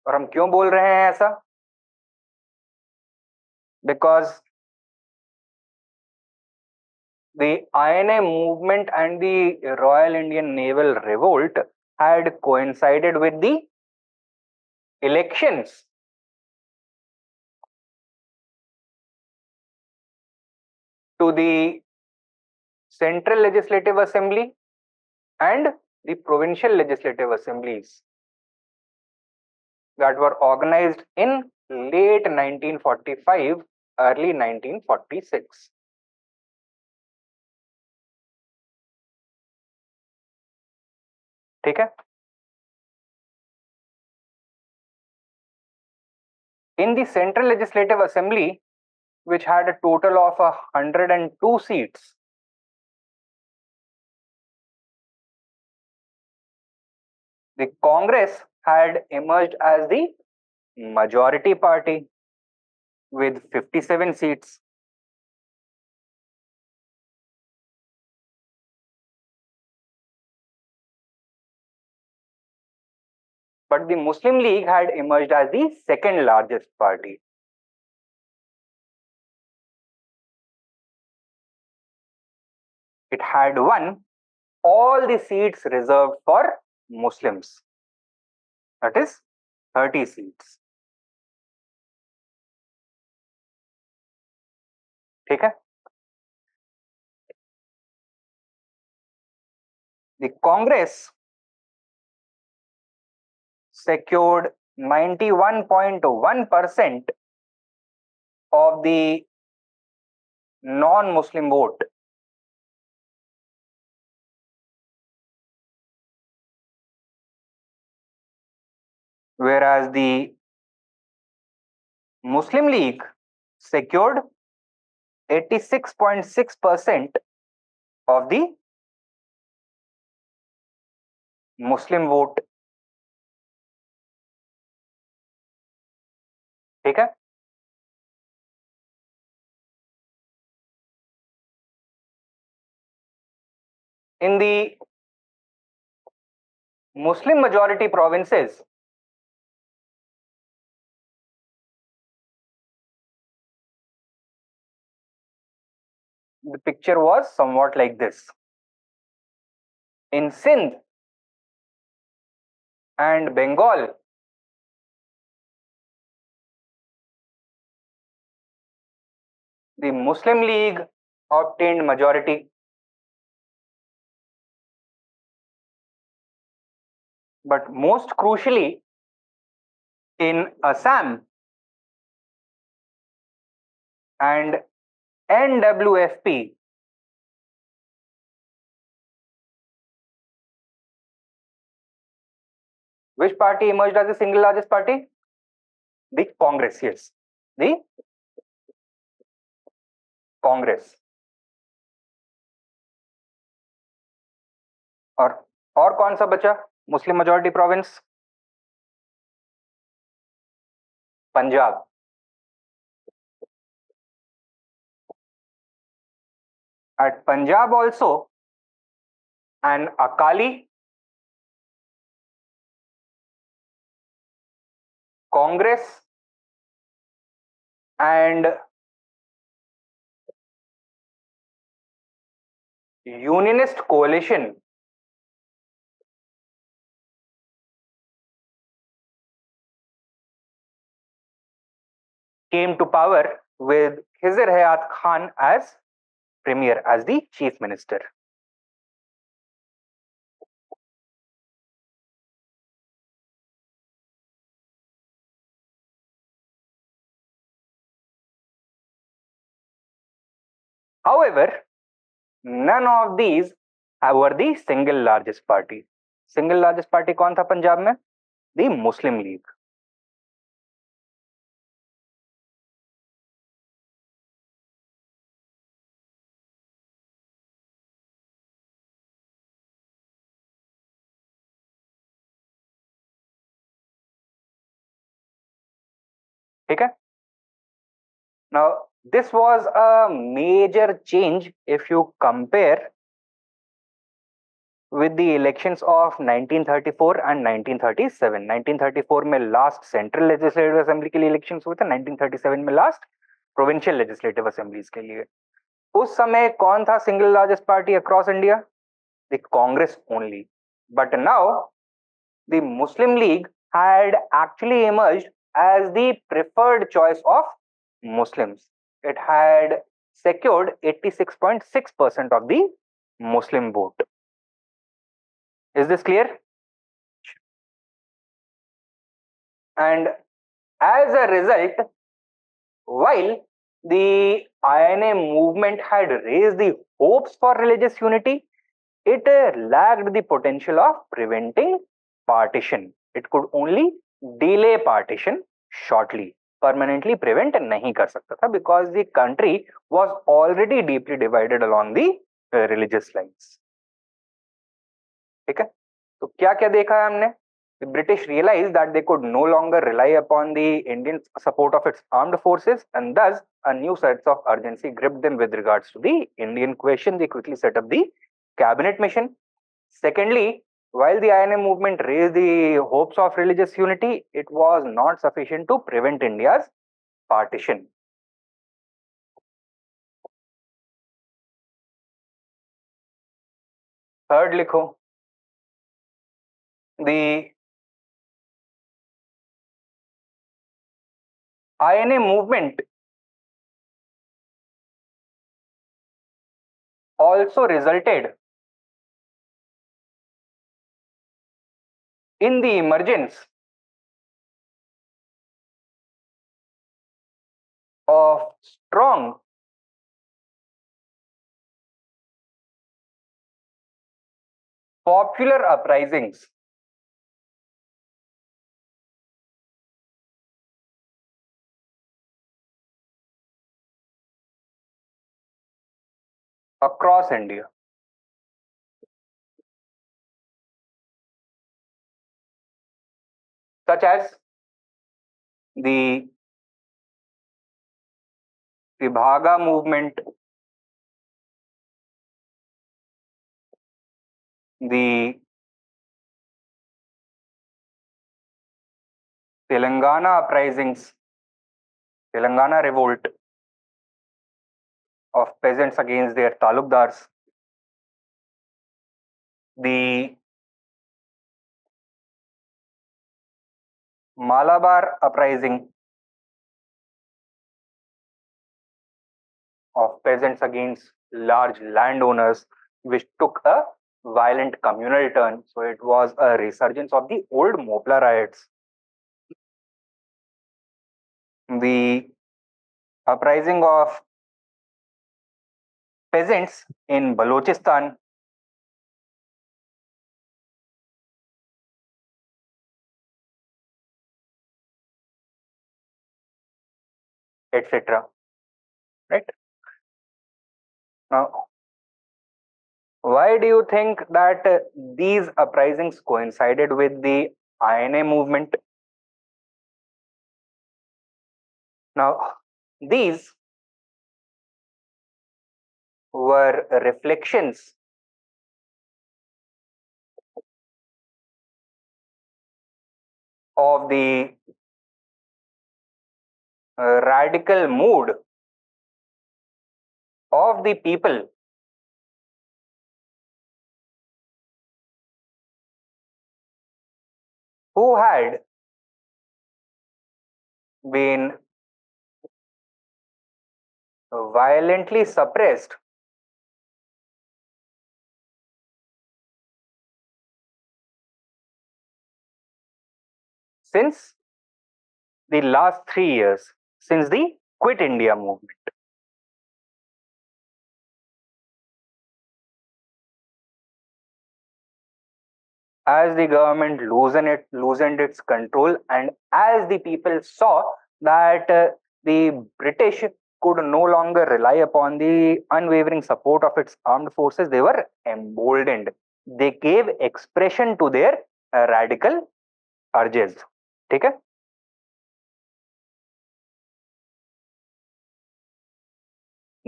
और हम क्यों बोल रहे हैं ऐसा? Because the INA movement and the Royal Indian Naval Revolt had coincided with the elections to the Central Legislative Assembly and the Provincial Legislative Assemblies that were organized in late 1945, early 1946. ठीक है? In the Central Legislative Assembly, which had a total of 102 seats, the Congress had emerged as the majority party with 57 seats. But the Muslim League had emerged as the second largest party. It had won all the seats reserved for Muslims. That is 30 seats. ठीक है? The Congress secured 91.1% of the non-Muslim vote, whereas the Muslim League secured 86.6% of the Muslim vote. ठीक है? In the Muslim majority provinces, the picture was somewhat like this. In Sindh and Bengal, the Muslim League obtained majority, but most crucially, in Assam and NWFP, which party emerged as the single largest party? The Congress, yes. The Congress. और कौन सा बचा मुस्लिम majority province? Punjab. At Punjab also, an Akali, Congress, and Unionist coalition came to power with Khizr Hayat Khan as premier, as the chief minister. However, none of these were the single largest party. Single largest party कौन था पंजाब में? The Muslim League. ठीक है? Now, this was a major change if you compare with the elections of 1934 and 1937. 1934 में last Central Legislative Assembly के लिए elections हुए थे, 1937 में last Provincial Legislative Assemblies के लिए. उस समय कौन था single largest party across India? The Congress only. But now, the Muslim League had actually emerged as the preferred choice of Muslims. It had secured 86.6% of the Muslim vote. Is this clear? And as a result, while the INA movement had raised the hopes for religious unity, it lacked the potential of preventing partition. It could only delay partition shortly. Permanently prevent नहीं कर सकता था because the country was already deeply divided along the religious lines. ठीक है, तो क्या क्या देखा है हमने? The British realized that they could no longer rely upon the Indian support of its armed forces, and thus a new sense of urgency gripped them with regards to the Indian question. They quickly set up the cabinet mission. Secondly, while the INA movement raised the hopes of religious unity, it was not sufficient to prevent India's partition. Third लिखो, the INA movement also resulted in the emergence of strong popular uprisings across India. Such as the Vibhaga movement, the Telangana uprisings, Telangana revolt of peasants against their talukdars, the Malabar uprising of peasants against large landowners, which took a violent communal turn. So it was a resurgence of the old Mopla riots. The uprising of peasants in Balochistan, etc. Right? Now, why do you think that these uprisings coincided with the INA movement? Now, these were reflections of the radical mood of the people who had been violently suppressed since the last 3 years, since the Quit India movement. As the government loosened its control, and as the people saw that the British could no longer rely upon the unwavering support of its armed forces, they were emboldened. They gave expression to their radical urges. ठीक है?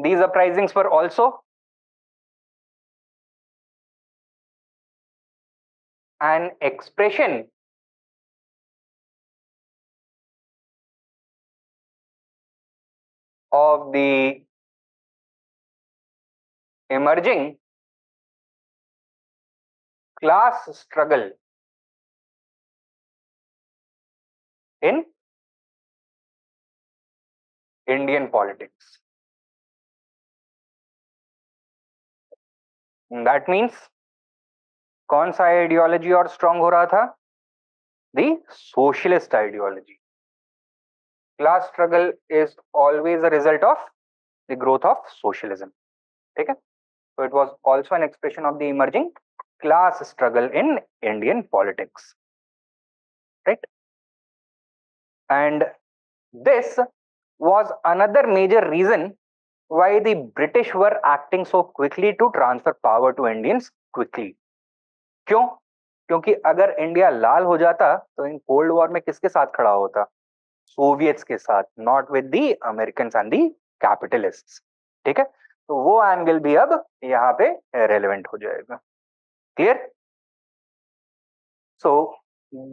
These uprisings were also an expression of the emerging class struggle in Indian politics. That means कौन सा ideology और strong हो रहा था? The socialist ideology. Class struggle is always a result of the growth of socialism. ठीक है, so it was also an expression of the emerging class struggle in Indian politics, right? And this was another major reason why the British were acting so quickly to transfer power to Indians quickly. क्यों? क्योंकि अगर India लाल हो जाता तो in cold war में किसके साथ खड़ा होता? सोवियट्स के साथ, not with the American and the capitalists. ठीक है, तो वो एंगल भी अब यहाँ पे रेलेवेंट हो जाएगा. Clear? So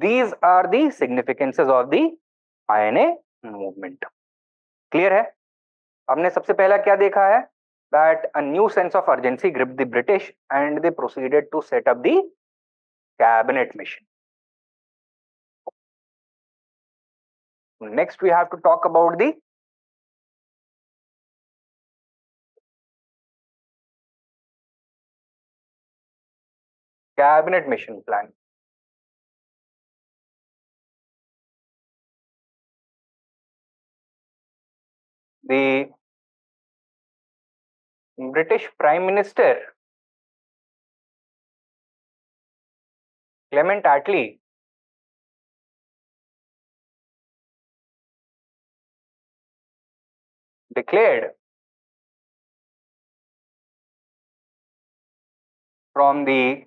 these are the significances of the INA movement. Clear है? हमने सबसे पहला क्या देखा है? that a new sense of urgency gripped the British and they proceeded to set up the cabinet mission. Next we have to talk about the cabinet mission plan. The British Prime Minister Clement Attlee declared from the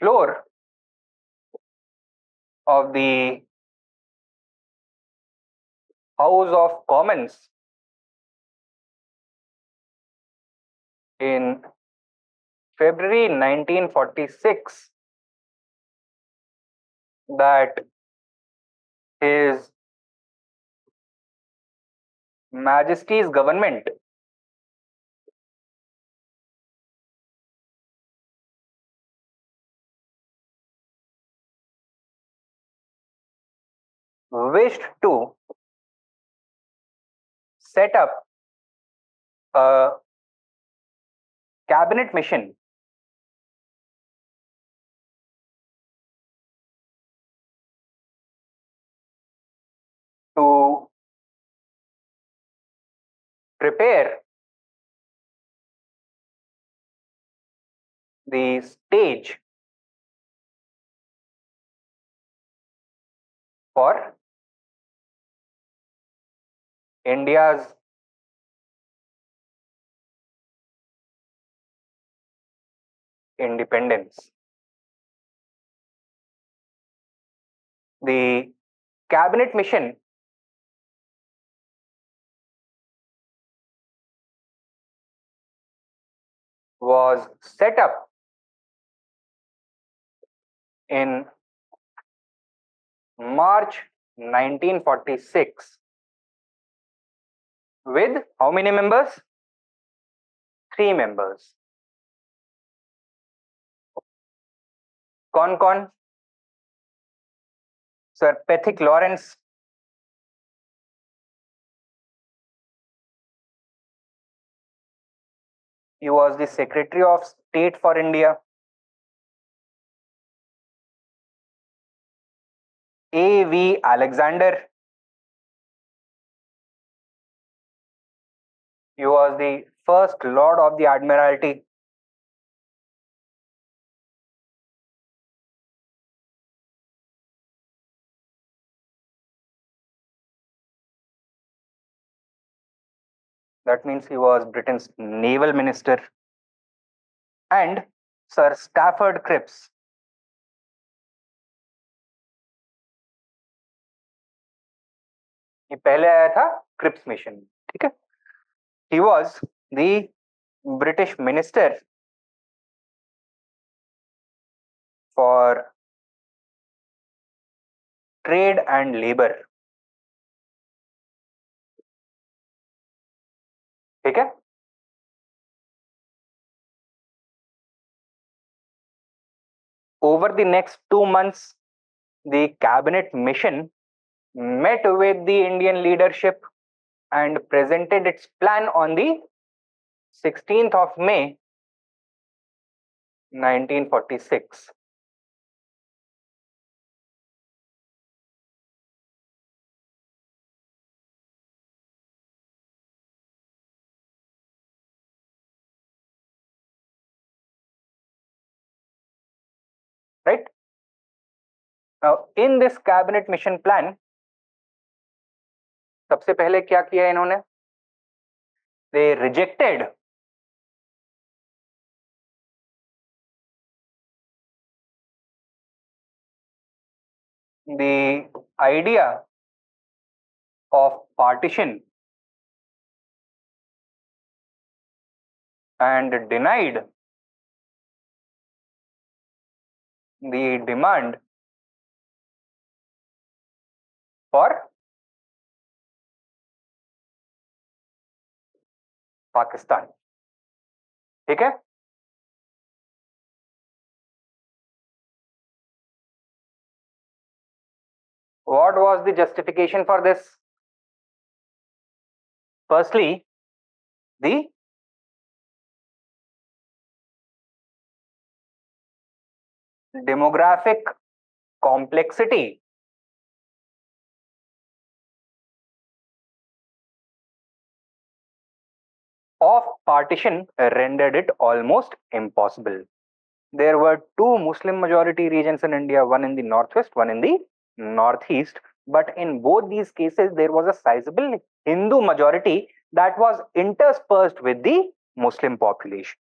floor of the House of Commons in February 1946 that His Majesty's government wished to set up a cabinet mission to prepare the stage for India's independence. The cabinet mission was set up in March 1946 with how many members? 3 members. कौन? Sir Pethick Lawrence, he was the Secretary of State for India. A.V. Alexander, he was the First Lord of the Admiralty. That means he was Britain's naval minister. And Sir Stafford Cripps, ये पहले आया था Cripps mission. ठीक है, he was the British minister for trade and labor. ठीक है, over the next 2 months the cabinet mission met with the Indian leadership and presented its plan on the 16th of May 1946. Right? Now, in this cabinet mission plan, सबसे पहले क्या किया इन्होंने? They rejected the idea of partition and denied the demand for Pakistan. ठीक है? What was the justification for this? Firstly, the demographic complexity of partition rendered it almost impossible. There were two Muslim majority regions in India, one in the northwest, one in the northeast. But in both these cases, there was a sizable Hindu majority that was interspersed with the Muslim population.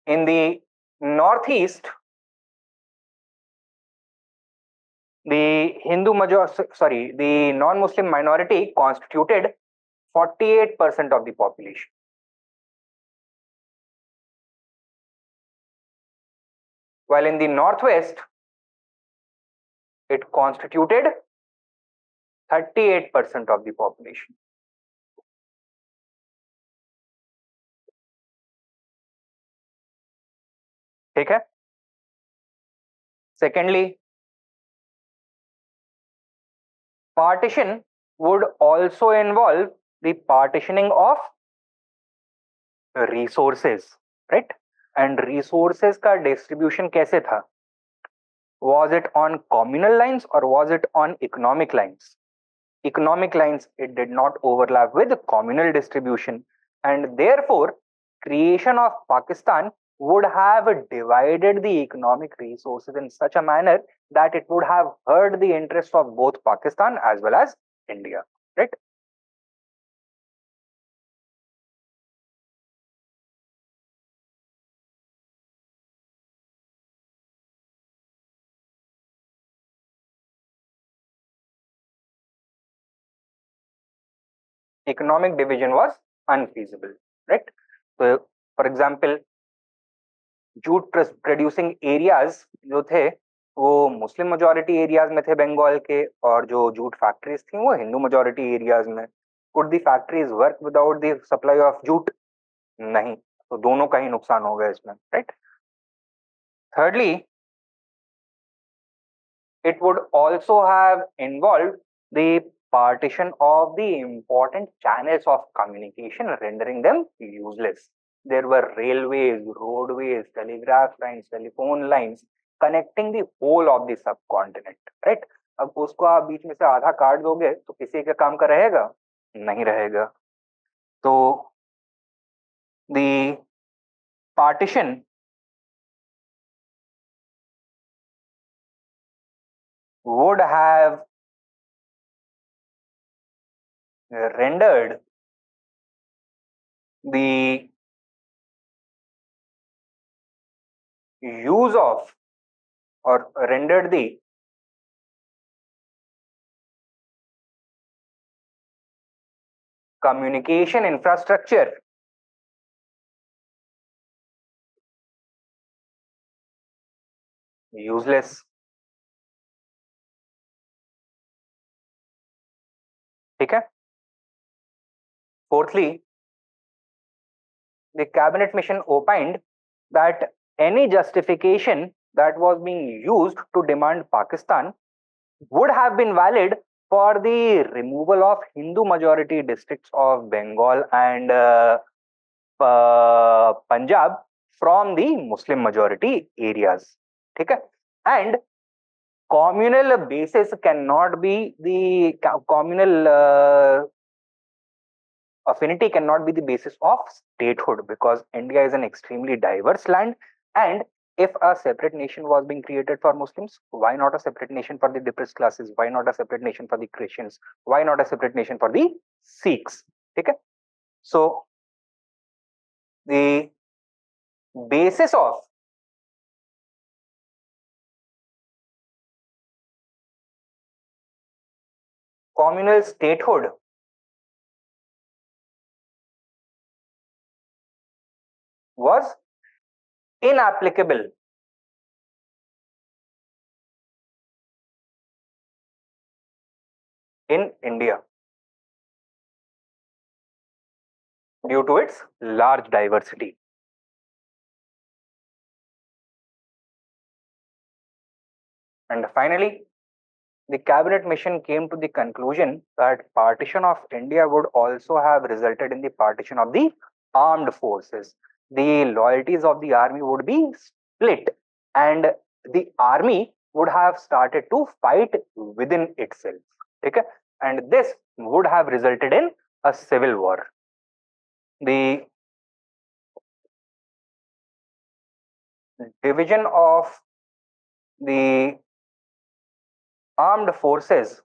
In the northeast, the the non-Muslim minority constituted 48% of the population. While in the northwest, it constituted 38% of the population. ठीक है? Secondly, partition would also involve the partitioning of resources, right? And resources का distribution कैसे था? Was it on communal lines or was it on economic lines? Economic lines, it did not overlap with communal distribution, and therefore creation of Pakistan would have divided the economic resources in such a manner that it would have hurt the interests of both Pakistan as well as India, right? Economic division was unfeasible, right? So, for example, jute producing areas जो थे वो Muslim majority areas में थे बंगाल के, और जो jute factories थी वो हिंदू मेजोरिटी एरियाज में. Could the factories work without the supply of jute? नहीं. तो दोनों का ही नुकसान हो गया इसमें, right? Thirdly, it would also have involved the partition of the important channels of communication, rendering them useless. There were railways, roadways, telegraph lines, telephone lines connecting the whole of the subcontinent, right? अब उसको आप बीच में से आधा काट दोगे तो किसी के काम का रहेगा? नहीं रहेगा. तो the partition would have rendered the use of or rendered the communication infrastructure useless. ठीक है? Fourthly, the cabinet mission opined that any justification that was being used to demand Pakistan would have been valid for the removal of Hindu majority districts of Bengal and Punjab from the Muslim majority areas. Okay? And communal basis cannot be the communal affinity cannot be the basis of statehood, because India is an extremely diverse land. And if a separate nation was being created for Muslims, why not a separate nation for the depressed classes? Why not a separate nation for the Christians? Why not a separate nation for the Sikhs? Okay? So the basis of communal statehood was inapplicable in India due to its large diversity. And finally, the cabinet mission came to the conclusion that partition of India would also have resulted in the partition of the armed forces. The loyalties of the army would be split, and the army would have started to fight within itself. Okay? And this would have resulted in a civil war. The division of the armed forces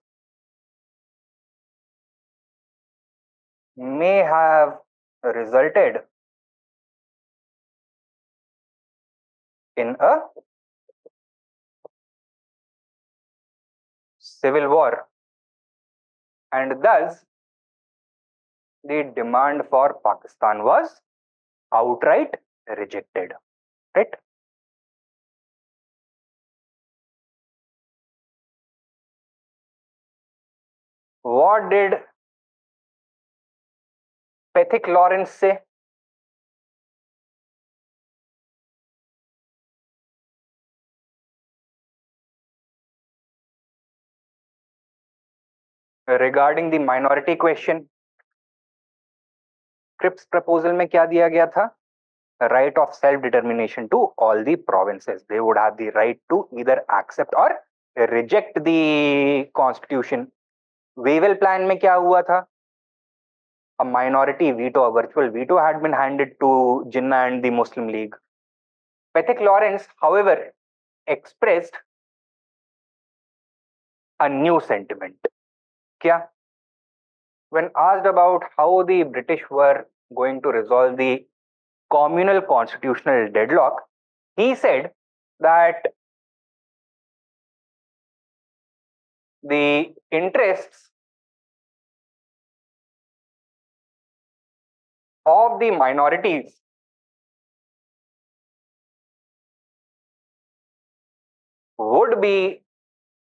may have resulted in a civil war, and thus the demand for Pakistan was outright rejected. Right? What did Pethick Lawrence say? Regarding the minority question, Cripps proposal में क्या दिया गया था? Right of self-determination to all the provinces. They would have the right to either accept or reject the constitution. Wavell plan में क्या हुआ था? A minority veto, a virtual veto had been handed to Jinnah and the Muslim League. Pethick Lawrence, however, expressed a new sentiment. Kya? When asked about how the British were going to resolve the communal constitutional deadlock, he said that the interests of the minorities would be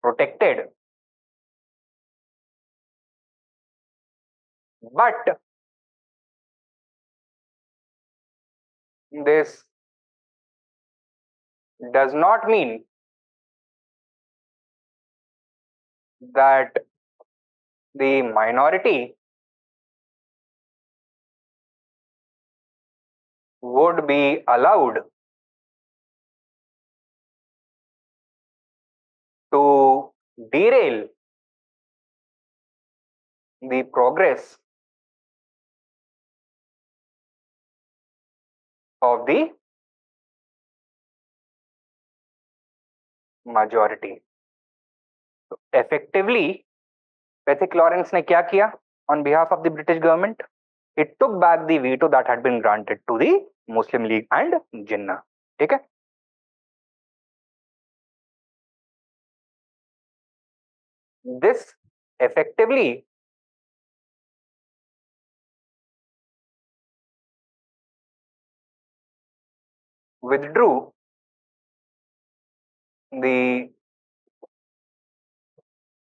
protected, but this does not mean that the minority would be allowed to derail the progress of the majority. So effectively, Pethick Lawrence ने क्या किया on behalf of the British government? It took back the veto that had been granted to the Muslim League and Jinnah. ठीक है? This effectively withdrew the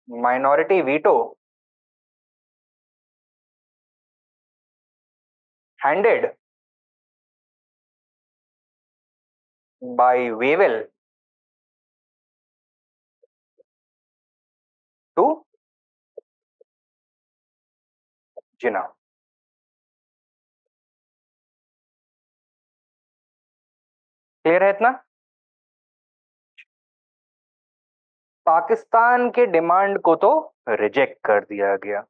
minority veto handed by Wavell to Jinnah. Clear है इतना? पाकिस्तान के demand को तो reject कर दिया गया,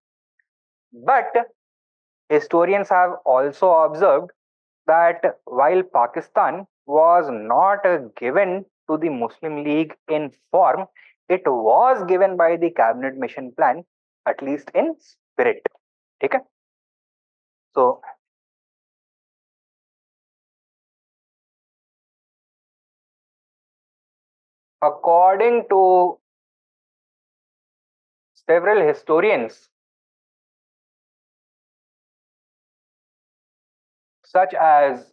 but historians have also observed that while Pakistan was not given to the Muslim League in form, it was given by the cabinet mission plan, at least in spirit. ठीक है? So according to several historians such as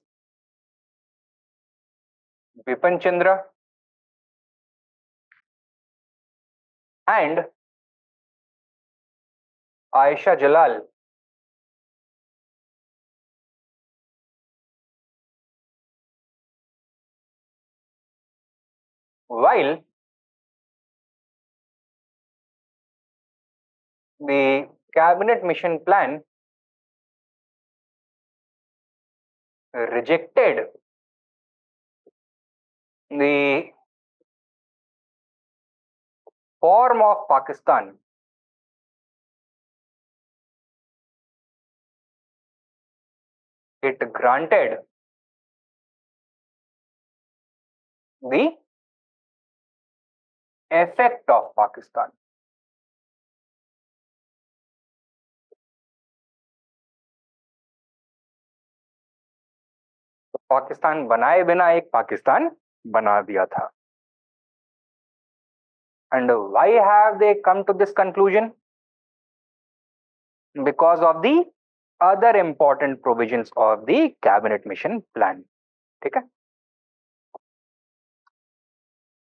Bipin Chandra and Aisha Jalal, while the cabinet mission plan rejected the form of Pakistan, it granted the effect of Pakistan. Pakistan बनाए बिना एक पाकिस्तान बना दिया था. And why have they come to this conclusion? Because of the other important provisions of the cabinet mission plan. ठीक है?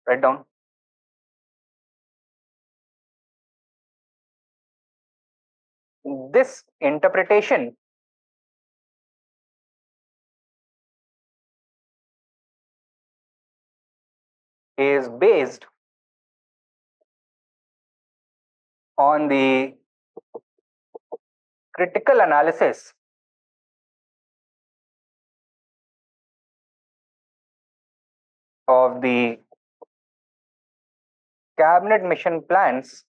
Write down. This interpretation is based on the critical analysis of the cabinet mission plan's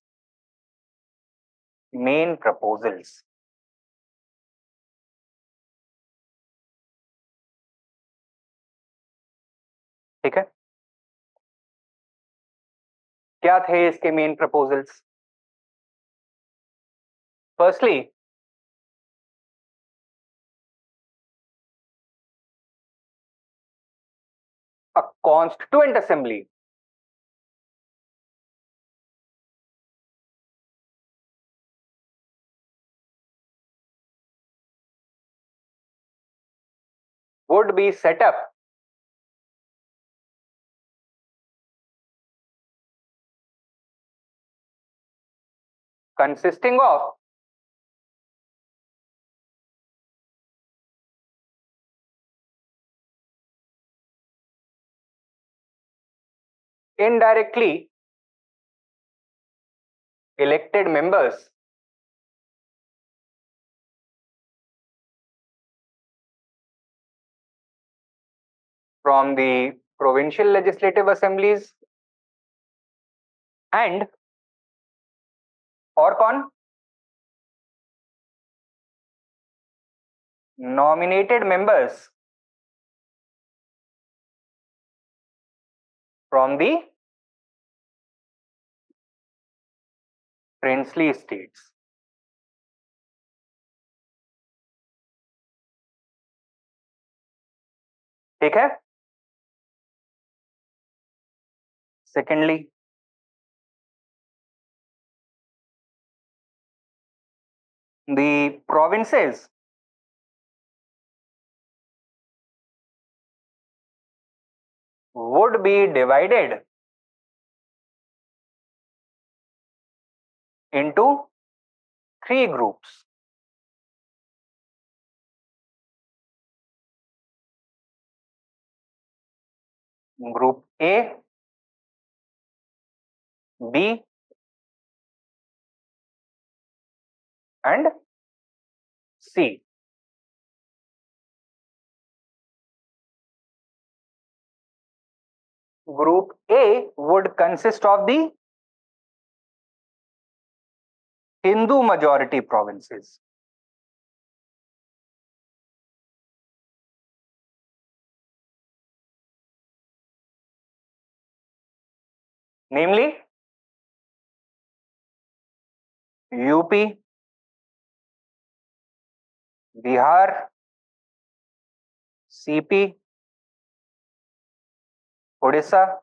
main proposals. ठीक है? क्या थे इसके main proposals? Firstly, a constituent assembly would be set up consisting of indirectly elected members from the provincial legislative assemblies and और कौन? Nominated members from the princely states. ठीक है? Secondly, the provinces would be divided into three groups. Group A, B, and C. Group A would consist of the Hindu majority provinces. Namely, UP, Bihar, CP, Odisha,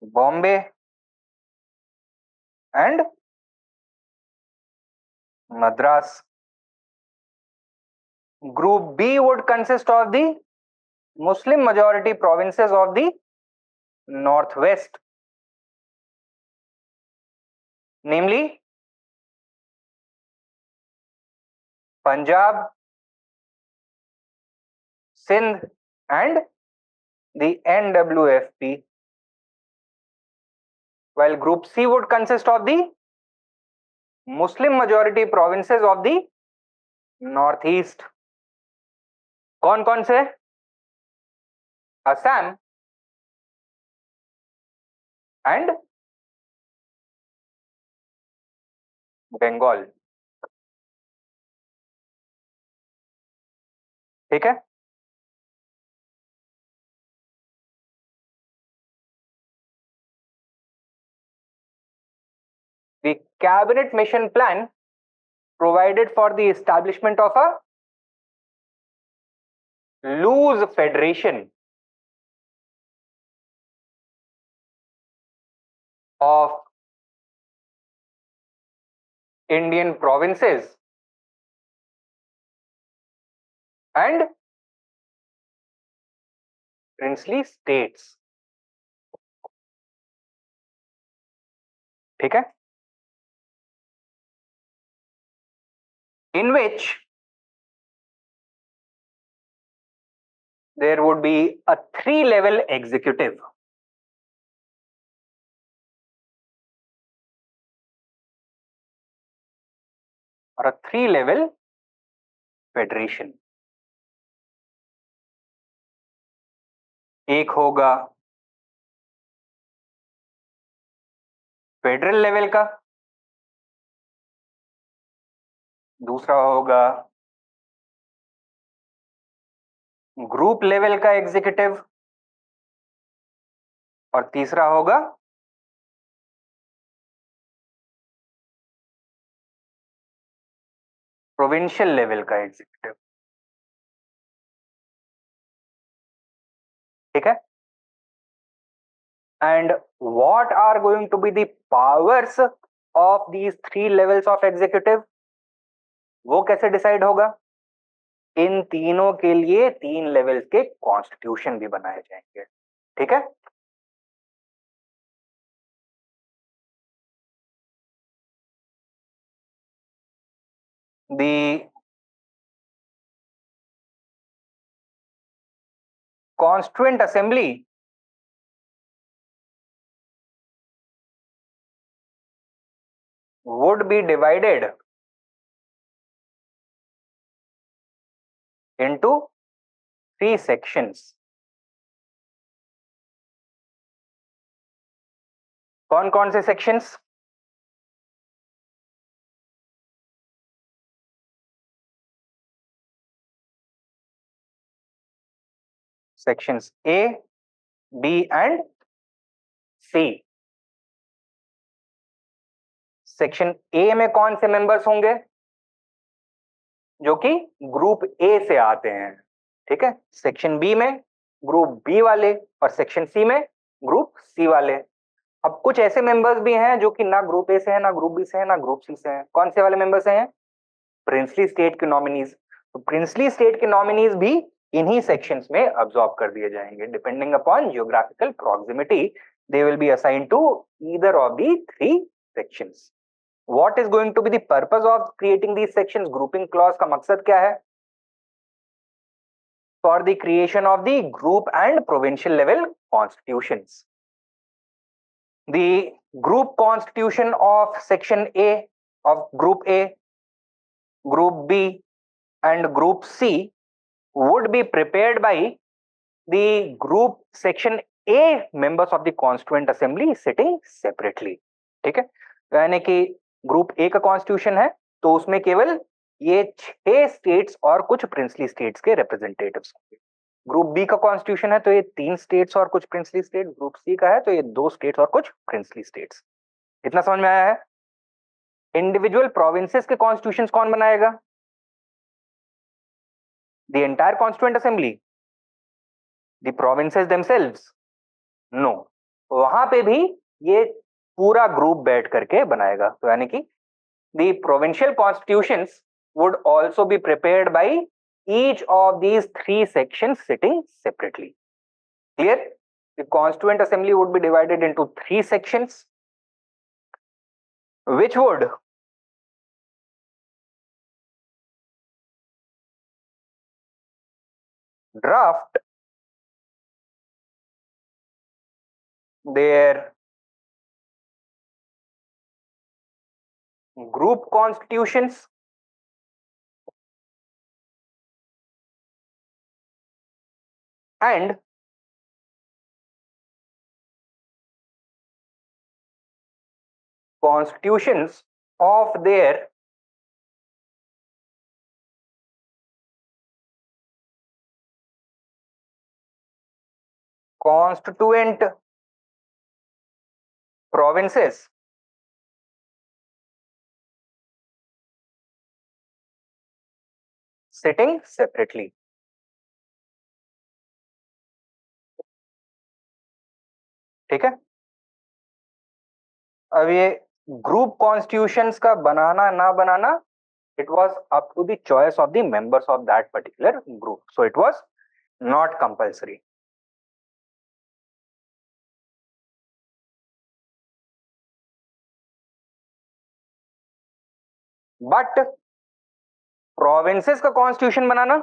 Bombay, and Madras. Group B would consist of the Muslim majority provinces of the Northwest, namely Punjab, Sindh, and the NWFP, while Group C would consist of the Muslim majority provinces of the Northeast. कौन कौन से? Assam and Bengal. ठीक है. The cabinet mission plan provided for the establishment of a loose federation of Indian provinces and princely states. ठीक है. In which there would be a 3-level executive. और a 3-level federation. एक होगा फेडरल लेवल का, दूसरा होगा group level का executive, और तीसरा होगा प्रोविंशियल लेवल का एग्जीक्यूटिव. ठीक है. And what are going to be the powers of these 3 levels of executive? वो कैसे डिसाइड होगा? इन तीनों के लिए 3 लेवल्स के कॉन्स्टिट्यूशन भी बनाए जाएंगे. ठीक है. The Constituent Assembly would be divided into 3 sections. कौन कौन से sections? Sections A, B and C. Section A में कौन से मेंबर्स होंगे? जो कि ग्रुप ए से आते हैं. ठीक है. सेक्शन बी में ग्रुप बी वाले, और सेक्शन सी में ग्रुप सी वाले. अब कुछ ऐसे मेंबर्स भी हैं जो कि ना ग्रुप ए से हैं, ना ग्रुप बी से हैं, ना ग्रुप सी से हैं. कौन से वाले मेंबर्स हैं? प्रिंसली स्टेट के नॉमिनीज. तो प्रिंसली स्टेट के नॉमिनीज भी इन्हीं सेक्शंस में अब्सॉर्ब कर दिए जाएंगे. Depending upon geographical proximity they will be assigned to either of the 3 sections. What is going to be the purpose of creating these sections? Grouping clause का मकसद क्या है? For the creation of the group and provincial level constitutions. The group constitution of section A of group A, group B and group C would be prepared by the group section A members of the constituent assembly sitting separately. ठीक है, यानी कि group A का constitution है तो उसमें केवल ये 6 स्टेट्स और कुछ प्रिंसली स्टेट्स के रिप्रेजेंटेटिव्स होंगे। ग्रुप बी का कॉन्स्टिट्यूशन है तो ये 3 स्टेट्स और कुछ प्रिंसली स्टेट, ग्रुप सी का है तो ये 2 स्टेट्स और कुछ प्रिंसली स्टेट्स। इतना समझ में आया है? इंडिविजुअल प्रोविंसेस के कॉन्स्टिट्यूशंस कौन बनाएगा? The entire constituent assembly, the provinces themselves? No, वहां पे भी ये पूरा ग्रुप बैठ करके बनाएगा। तो यानी कि the provincial constitutions would also be prepared by each of these 3 sections sitting separately. Clear? The constituent assembly would be divided into 3 sections which would draft their group constitutions and constitutions of their constituent provinces sitting separately. ठीक है, अब ये group constitutions का बनाना ना बनाना, it was up to the choice of the members of that particular group, so it was not compulsory. But provinces का constitution बनाना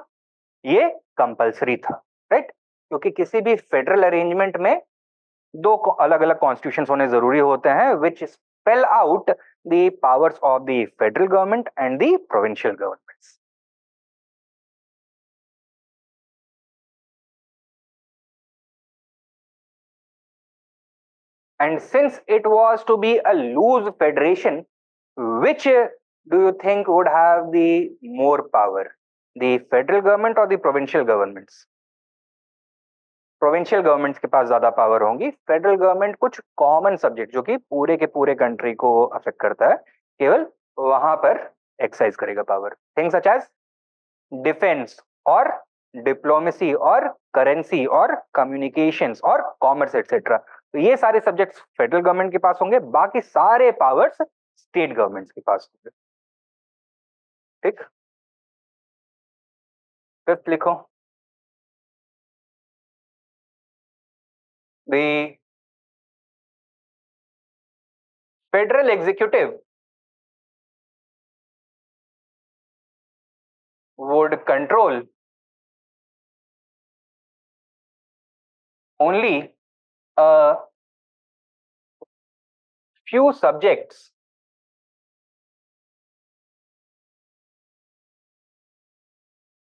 ये compulsory था, right? क्योंकि किसी भी फेडरल अरेंजमेंट में 2 अलग अलग कॉन्स्टिट्यूशंस होने जरूरी होते हैं which spell out the powers of the federal government and the provincial governments. And since it was to be a loose federation, which do you think would have the more power, the federal government or the provincial governments? Provincial governments के पास ज्यादा power होंगी। Federal government कुछ common subject जो कि पूरे के पूरे country को अफेक्ट करता है, केवल वहां पर एक्सरसाइज करेगा power. Things such as defence और डिप्लोमेसी और करेंसी और कम्युनिकेशंस और कॉमर्स एटसेट्रा, तो ये सारे सब्जेक्ट्स फेडरल गवर्नमेंट के पास होंगे, बाकी सारे पावर्स स्टेट गवर्नमेंट्स के पास होंगे। ठीक, फिफ्थ लिखो, the federal executive would control only a few subjects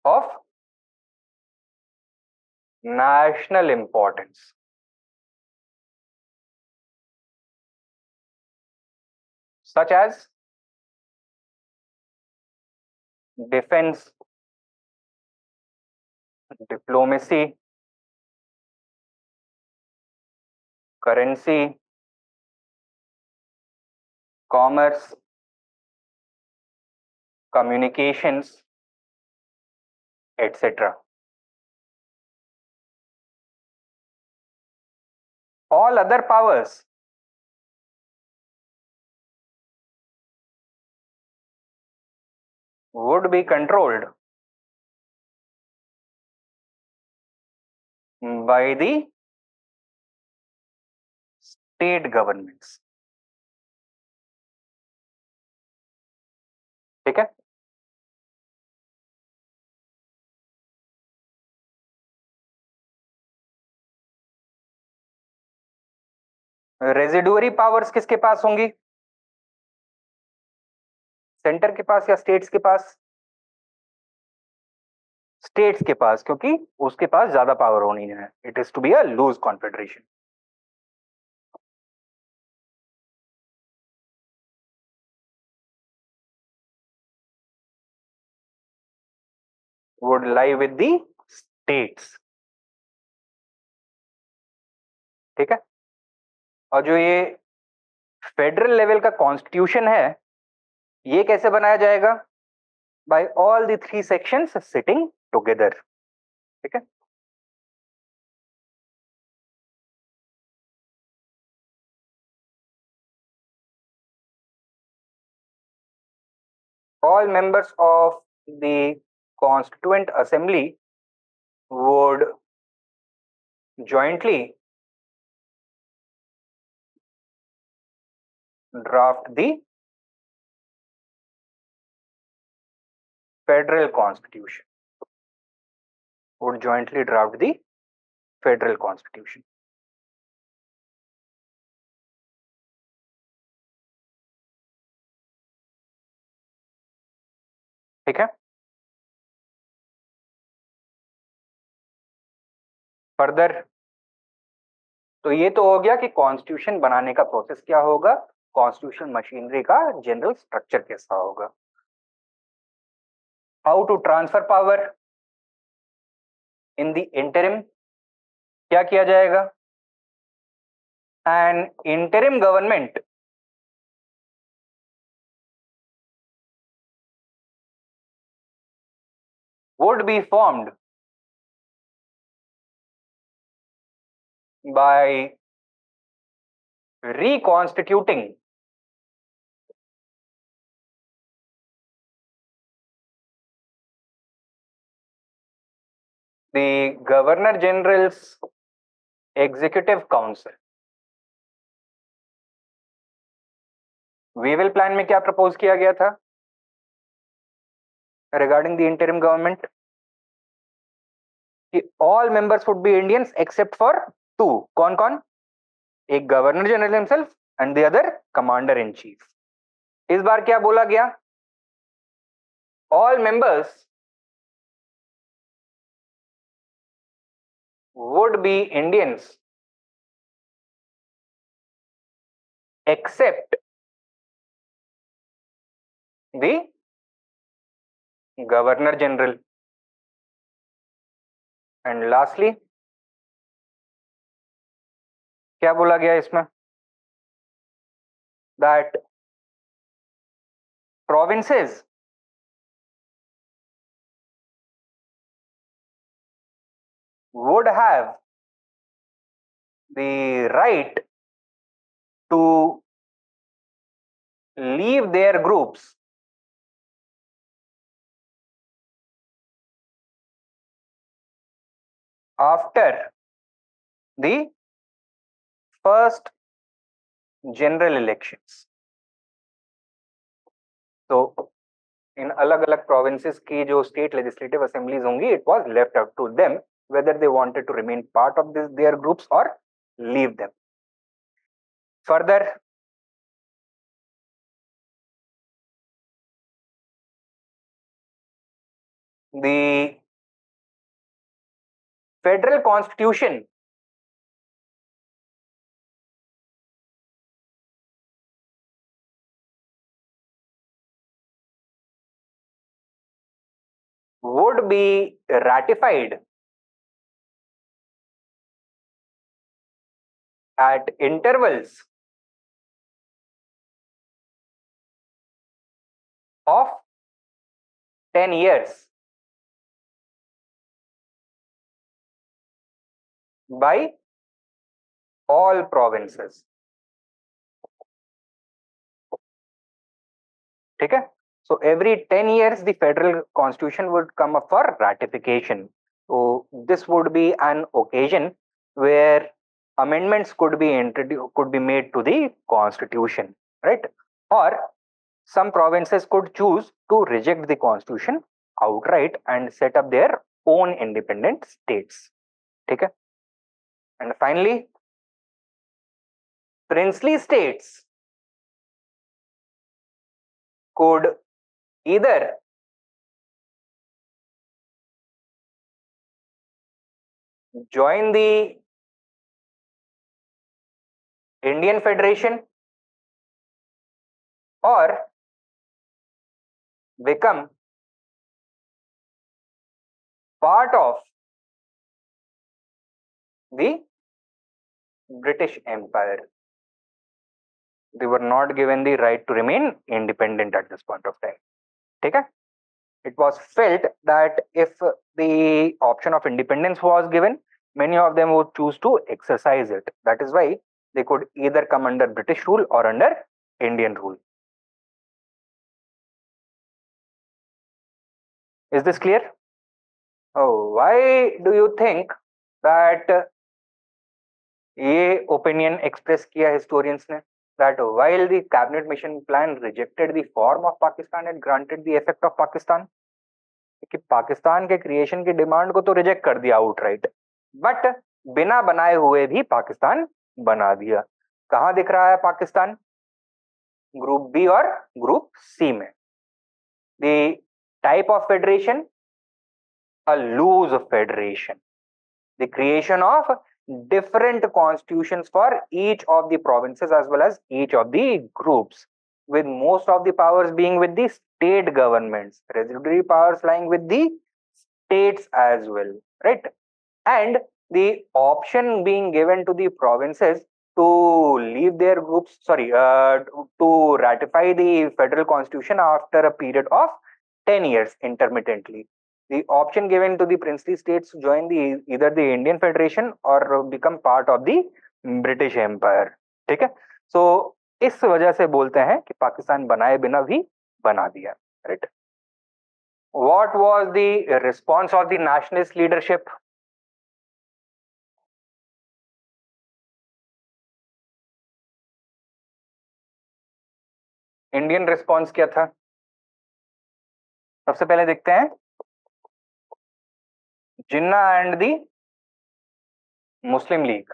of national importance, such as defense, diplomacy, currency, commerce, communications, etc. All other powers would be controlled by the state governments. ठीक है, residuary powers किसके पास होंगी? Centre के पास या states के पास? States के पास, क्योंकि उसके पास ज्यादा पावर होनी है. It is to be a loose confederation. Would lie with the states. ठीक है. और जो ये फेडरल लेवल का कॉन्स्टिट्यूशन है, ये कैसे बनाया जाएगा? By all the three sections sitting together. ठीक है. All members of the Constituent Assembly would jointly draft the Federal Constitution. Would jointly draft the Federal Constitution. ठीक है. फर्दर, तो ये तो हो गया कि कॉन्स्टिट्यूशन बनाने का प्रोसेस क्या होगा, कॉन्स्टिट्यूशन मशीनरी का जनरल स्ट्रक्चर कैसा होगा. How to transfer power in the interim, क्या किया जाएगा? An interim government would be formed by reconstituting the Governor General's Executive Council. Wavell plan में क्या प्रपोज किया गया था रिगार्डिंग द इंटरिम गवर्नमेंट? कि all members would be Indians except for two. कौन कौन? एक governor general himself and the other commander in chief. इस बार क्या बोला गया? All members would be Indians except the Governor General. And lastly, क्या बोला गया इसमें? That provinces would have the right to leave their groups after the first general elections. तो इन अलग अलग प्रोविंसेस की जो स्टेट लेजिस्लेटिव असेंबलीज होंगी, it was left up to them whether they wanted to remain part of their groups or leave them. Further, the federal constitution would be ratified at intervals of 10 years by all provinces. ठीक है. So every 10 years the federal constitution would come up for ratification. So this would be an occasion where amendments could be introduced, could be made to the constitution, right? Or some provinces could choose to reject the constitution outright and set up their own independent states. ठीक है. And finally, princely states could either join the Indian Federation or become part of the British Empire. They were not given the right to remain independent at this point of time. ठीक है? It was felt that if the option of independence was given, many of them would choose to exercise it. That is why they could either come under British rule or under Indian rule. Is this clear? Oh, why do you think that ये opinion express किया historians ने that while the cabinet mission plan rejected the form of Pakistan and granted the effect of Pakistan, कि पाकिस्तान के creation की demand को तो reject कर दिया आउटराइट, बट बिना बनाए हुए भी पाकिस्तान बना दिया. कहां दिख रहा है पाकिस्तान? ग्रुप बी और ग्रुप सी में. The type of federation, a loose federation. The creation of different constitutions for each of the provinces as well as each of the groups, with most of the powers being with the state governments, residuary powers lying with the states as well, right? And the option being given to the provinces to leave their groups, to ratify the federal constitution after a period of 10 years intermittently. The option given to the princely states to join either the Indian Federation or become part of the British Empire. ठीक है? So इस वजह से बोलते हैं कि पाकिस्तान बनाए बिना भी बना दिया. Right? What was the response of the nationalist leadership? Indian response क्या था? सबसे पहले देखते हैं. Jinnah and the Muslim League.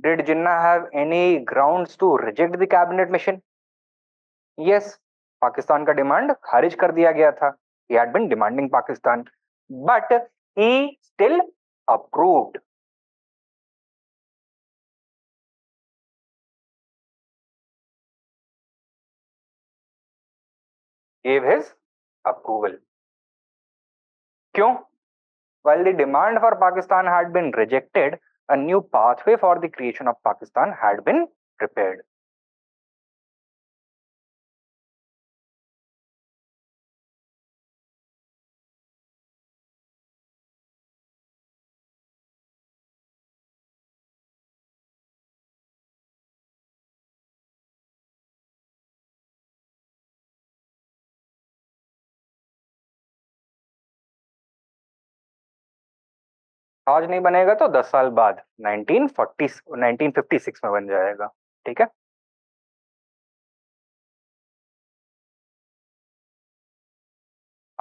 Did Jinnah have any grounds to reject the cabinet mission? Yes, Pakistan का डिमांड खारिज कर दिया गया था. He had been demanding Pakistan, but he still approved. Gave his approval. क्यों? While the demand for Pakistan had been rejected, a new pathway for the creation of Pakistan had been prepared. आज नहीं बनेगा तो 10 साल बाद 1956 में बन जाएगा. ठीक है?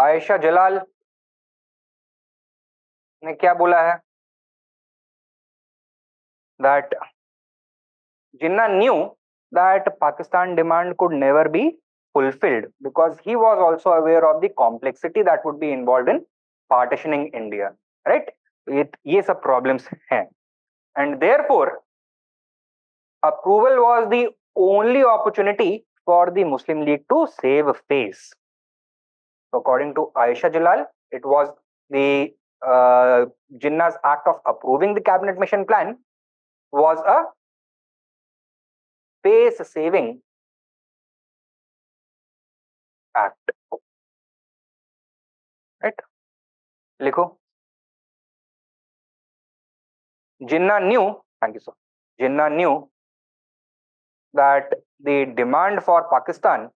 आयशा जलाल ने क्या बोला है? That Jinnah knew that Pakistan demand could never be fulfilled because he was also aware of the complexity that would be involved in partitioning India, right? ये सब problems हैं, and therefore approval was the only opportunity for the Muslim League to save face. So according to Aisha Jalal, it was the Jinnah's act of approving the cabinet mission plan was a face saving act. Right? लिखो. Jinnah knew, thank you sir, Jinnah knew that the demand for Pakistan,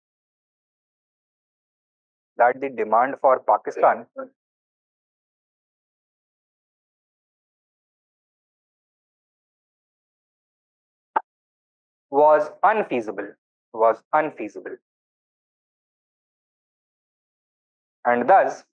was unfeasible, and thus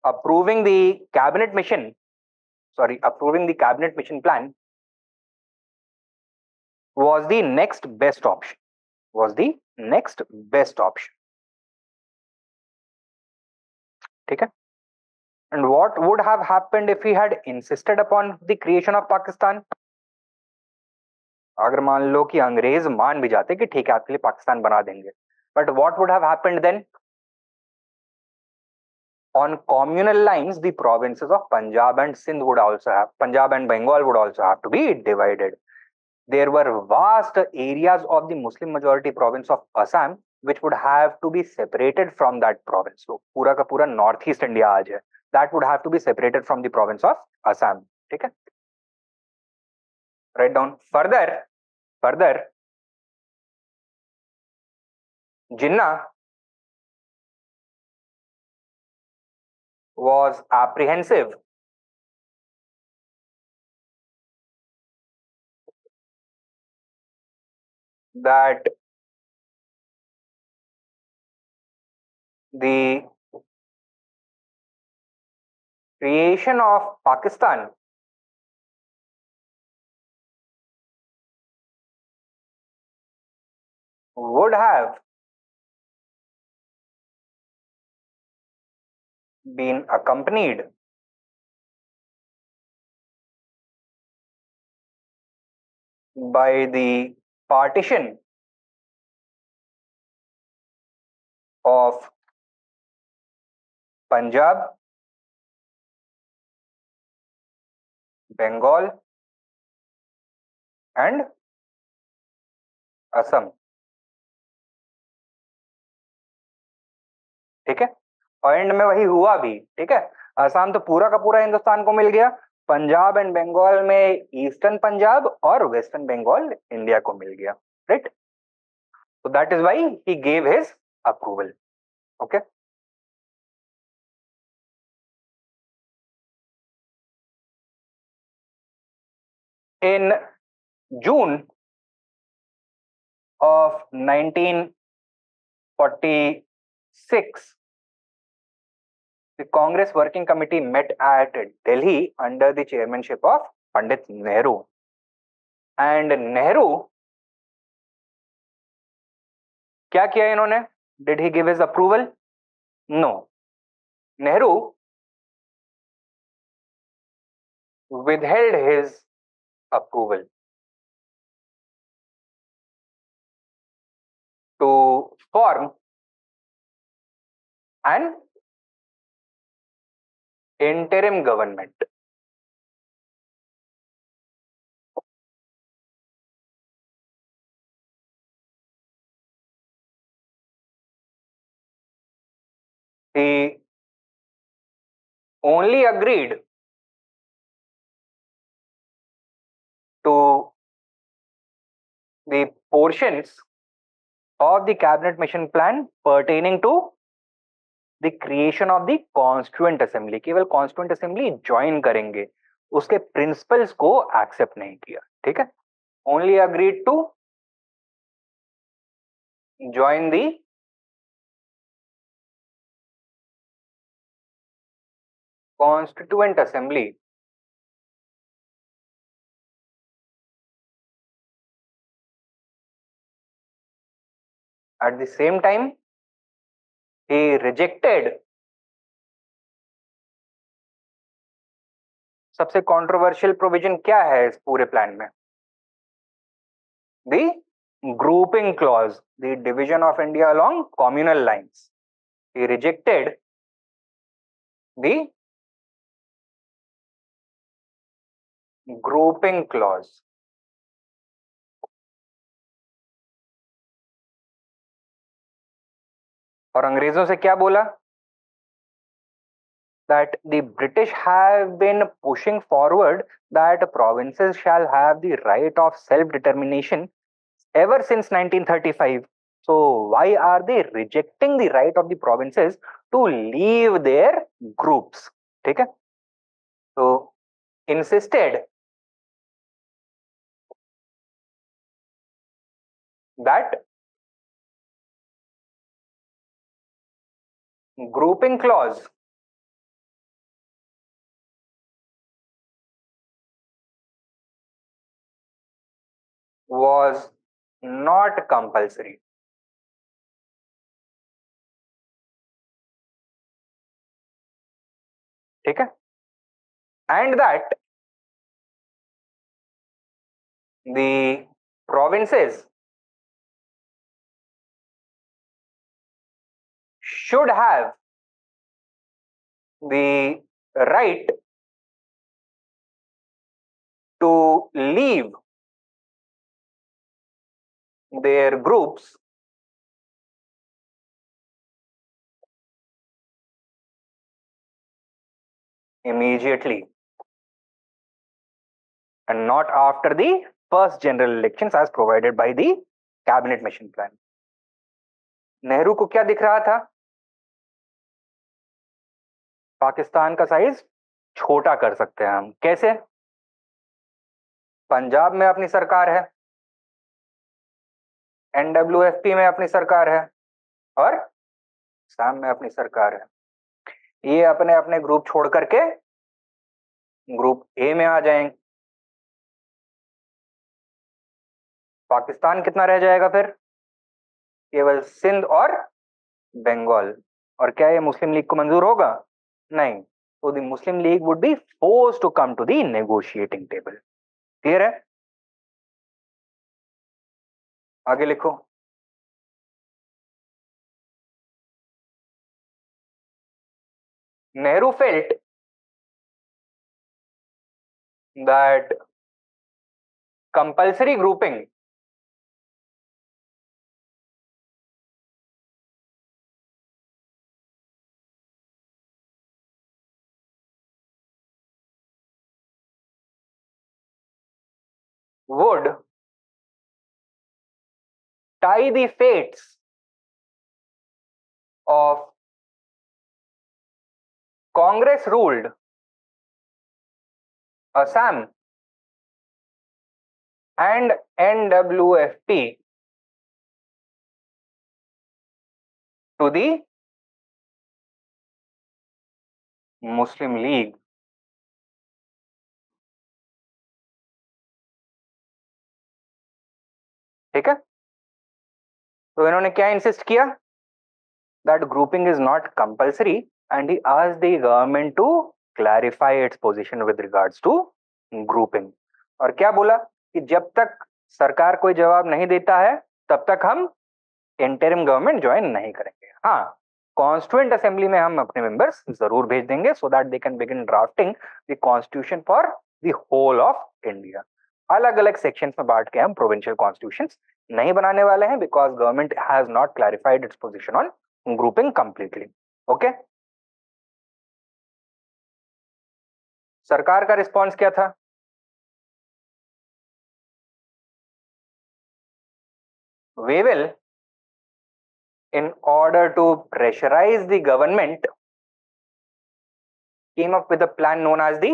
approving the cabinet mission plan was the next best option. Was the next best option. ठीक है? And what would have happened if he had insisted upon the creation of Pakistan? अगर मान लो कि अंग्रेज मान भी जाते कि ठीक है आपके लिए पाकिस्तान बना देंगे, but what would have happened then? On communal lines, the provinces of Punjab and Sindh would also have, Punjab and Bengal would also have to be divided. There were vast areas of the Muslim majority province of Assam which would have to be separated from that province. So पूरा का पूरा northeast India आज है, that would have to be separated from the province of Assam. ठीक है? Write down. Further, Jinnah was apprehensive that the creation of Pakistan would have been accompanied by the partition of Punjab, Bengal and Assam. ठीक है? और and में वही हुआ भी. ठीक है? असम तो पूरा का पूरा हिंदुस्तान को मिल गया, पंजाब एंड बंगाल में ईस्टर्न पंजाब और वेस्टर्न बंगाल इंडिया को मिल गया. Right? So that is why he gave his approval. Okay. In June of 1946, the Congress Working Committee met at Delhi under the chairmanship of Pandit Nehru. And Nehru, क्या किया इन्होंने? Did he give his approval? No. Nehru withheld his approval to form an interim government. He only agreed to the portions of the cabinet mission plan pertaining to the creation of the constituent assembly. केवल constituent assembly join करेंगे, उसके principles को accept नहीं किया. ठीक है? Only agreed to join the constituent assembly at the same time he rejected सबसे controversial provision क्या है इस पूरे प्लान में? The grouping clause, the division of India along communal lines. He rejected the grouping clause. और अंग्रेजों से क्या बोला? That the British have been pushing forward that provinces shall have the right of self-determination ever since 1935. So why are they rejecting the right of the provinces to leave their groups? ठीक है? So insisted that grouping clause was not compulsory. ठीक है? And that the provinces should have the right to leave their groups immediately and not after the first general elections as provided by the cabinet mission plan. Nehru को क्या दिख रहा था? पाकिस्तान का size छोटा कर सकते हैं हम. कैसे? पंजाब में अपनी सरकार है, एनडब्ल्यूएफपी में अपनी सरकार है और असम में अपनी सरकार है. ये अपने अपने ग्रुप छोड़ करके ग्रुप ए में आ जाएंगे. पाकिस्तान कितना रह जाएगा फिर? केवल सिंध और बंगाल. और क्या ये मुस्लिम लीग को मंजूर होगा? नहीं. तो the Muslim League would be forced to come to the negotiating table. Clear है? आगे लिखो. Nehru felt that compulsory grouping would tie the fates of Congress ruled Assam and NWFP to the Muslim League. ठीक है? तो इन्होंने क्या insist किया? That grouping is not compulsory and he asked the government to clarify its position with regards to grouping. और क्या बोला कि जब तक सरकार कोई जवाब नहीं देता है तब तक हम इंटरिम गवर्नमेंट ज्वाइन नहीं करेंगे. हाँ, कॉन्स्टिट्यूएंट असेंबली में हम अपने मेंबर्स जरूर भेज देंगे so that they can begin drafting the constitution for the whole of India. अलग अलग सेक्शंस में बांट के हम प्रोविंशियल कॉन्स्टिट्यूशंस नहीं बनाने वाले हैं because government has not clarified its position on grouping completely. Okay. सरकार का रिस्पॉन्स क्या था? We will, in order to pressurize the government, came up with a plan known as the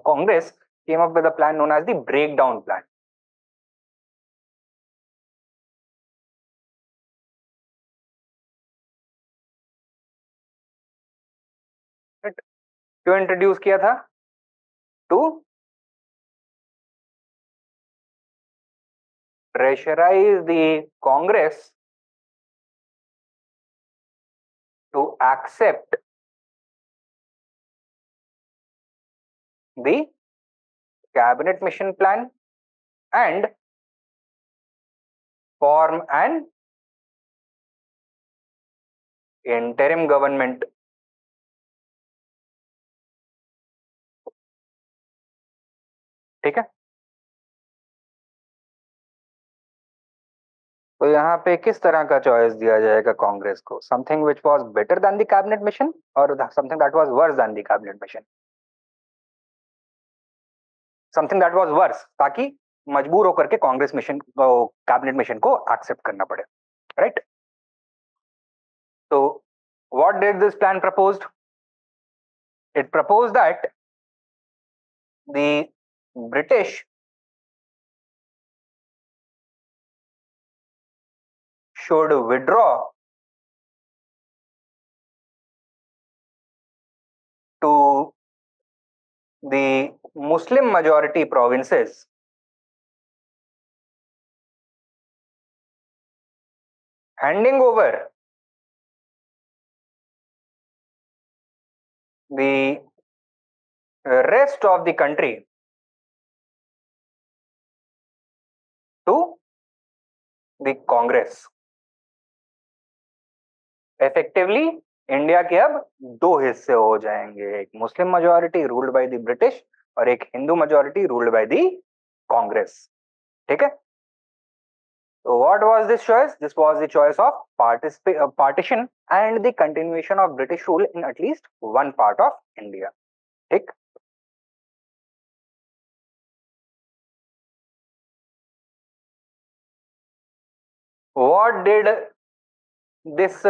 Congress came up with a plan known as the breakdown plan. क्यों introduce किया था? To pressurize the Congress to accept the cabinet mission plan and form an interim government. ठीक है? तो यहाँ पे किस तरह का चॉइस दिया जाएगा कांग्रेस को? Something which was better than the cabinet mission और something that was worse than the cabinet mission? Something that was worse, ताकि मजबूर होकर के कांग्रेस मिशन को, कैबिनेट मिशन को एक्सेप्ट करना पड़े. राइट? तो what did this plan proposed? It proposed that the British should withdraw to the Muslim majority provinces handing over the rest of the country to the Congress. Effectively India के अब दो हिस्से हो जाएंगे, एक मुस्लिम majority ruled by the British और एक Hindu majority ruled by the Congress. ठीक है. So what was this choice? This was the choice of partition and the continuation of British rule in at least one part of India. ठीक. What did this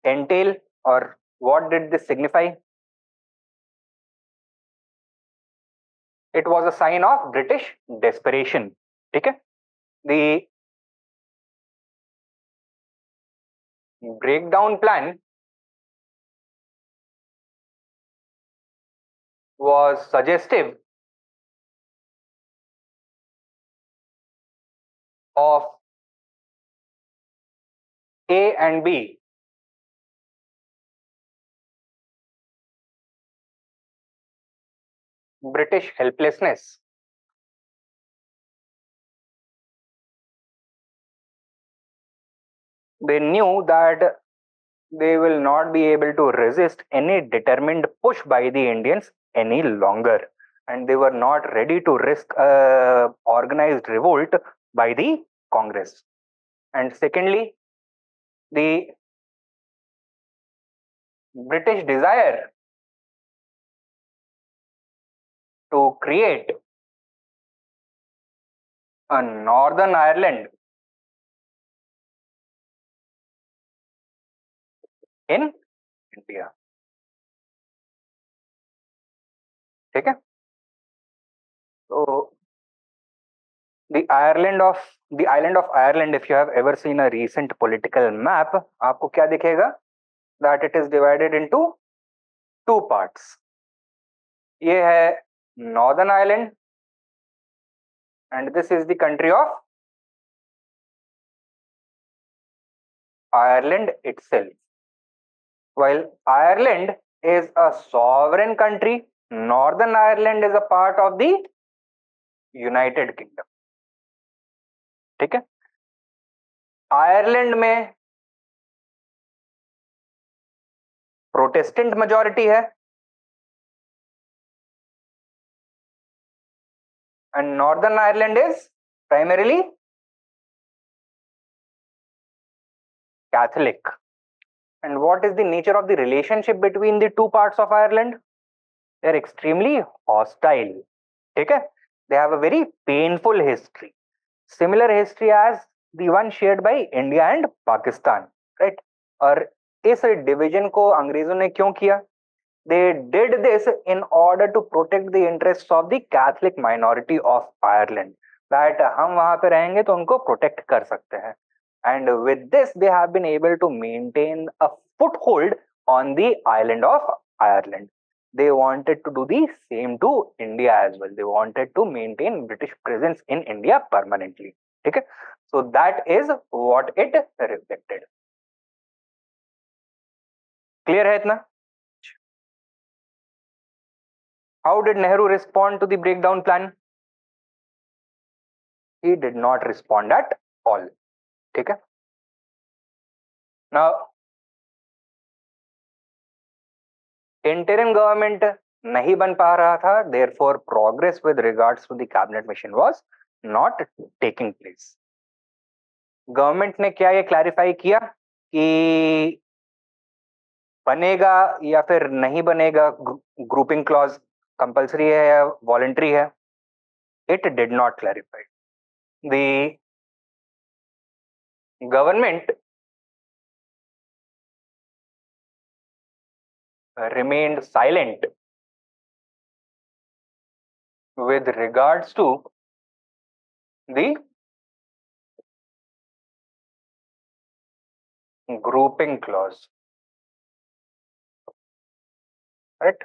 entail or what did this signify? It was a sign of British desperation. ठीक है. The breakdown plan was suggestive of A and B British helplessness. They knew that they will not be able to resist any determined push by the Indians any longer, and they were not ready to risk organized revolt by the Congress. And secondly, the British desire to create a Northern Ireland in India. ठीक है. So the island of Ireland, if you have ever seen a recent political map, आपको क्या दिखेगा? That it is divided into two parts. ये है Northern Ireland and this is the country of Ireland itself. While Ireland is a sovereign country, Northern Ireland is a part of the United Kingdom. ठीक है. Ireland में Protestant majority है and Northern Ireland is primarily Catholic. And what is the nature of the relationship between the two parts of Ireland? They are extremely hostile. ठीक है. They have a very painful history, similar history as the one shared by India and Pakistan, right? और इस division को अंग्रेजों ने क्यों किया? They did this in order to protect the interests of the Catholic minority of Ireland. That हम वहां पे रहेंगे तो उनको protect कर सकते हैं. And with this, they have been able to maintain a foothold on the island of Ireland. They wanted to do the same to India as well. They wanted to maintain British presence in India permanently. ठीक है. So that is what it reflected. Clear है इतना? How did Nehru respond to the breakdown plan? He did not respond at all. ठीक है. Now, interim government नहीं बन पा रहा था, therefore progress with regards to the cabinet mission was not taking place. Government ने क्या ये क्लैरिफाई किया कि बनेगा या फिर नहीं बनेगा ग्रुपिंग क्लॉज, कंपल्सरी है या वॉलंटरी है? It did not clarify. The government remained silent with regards to the grouping clause, right?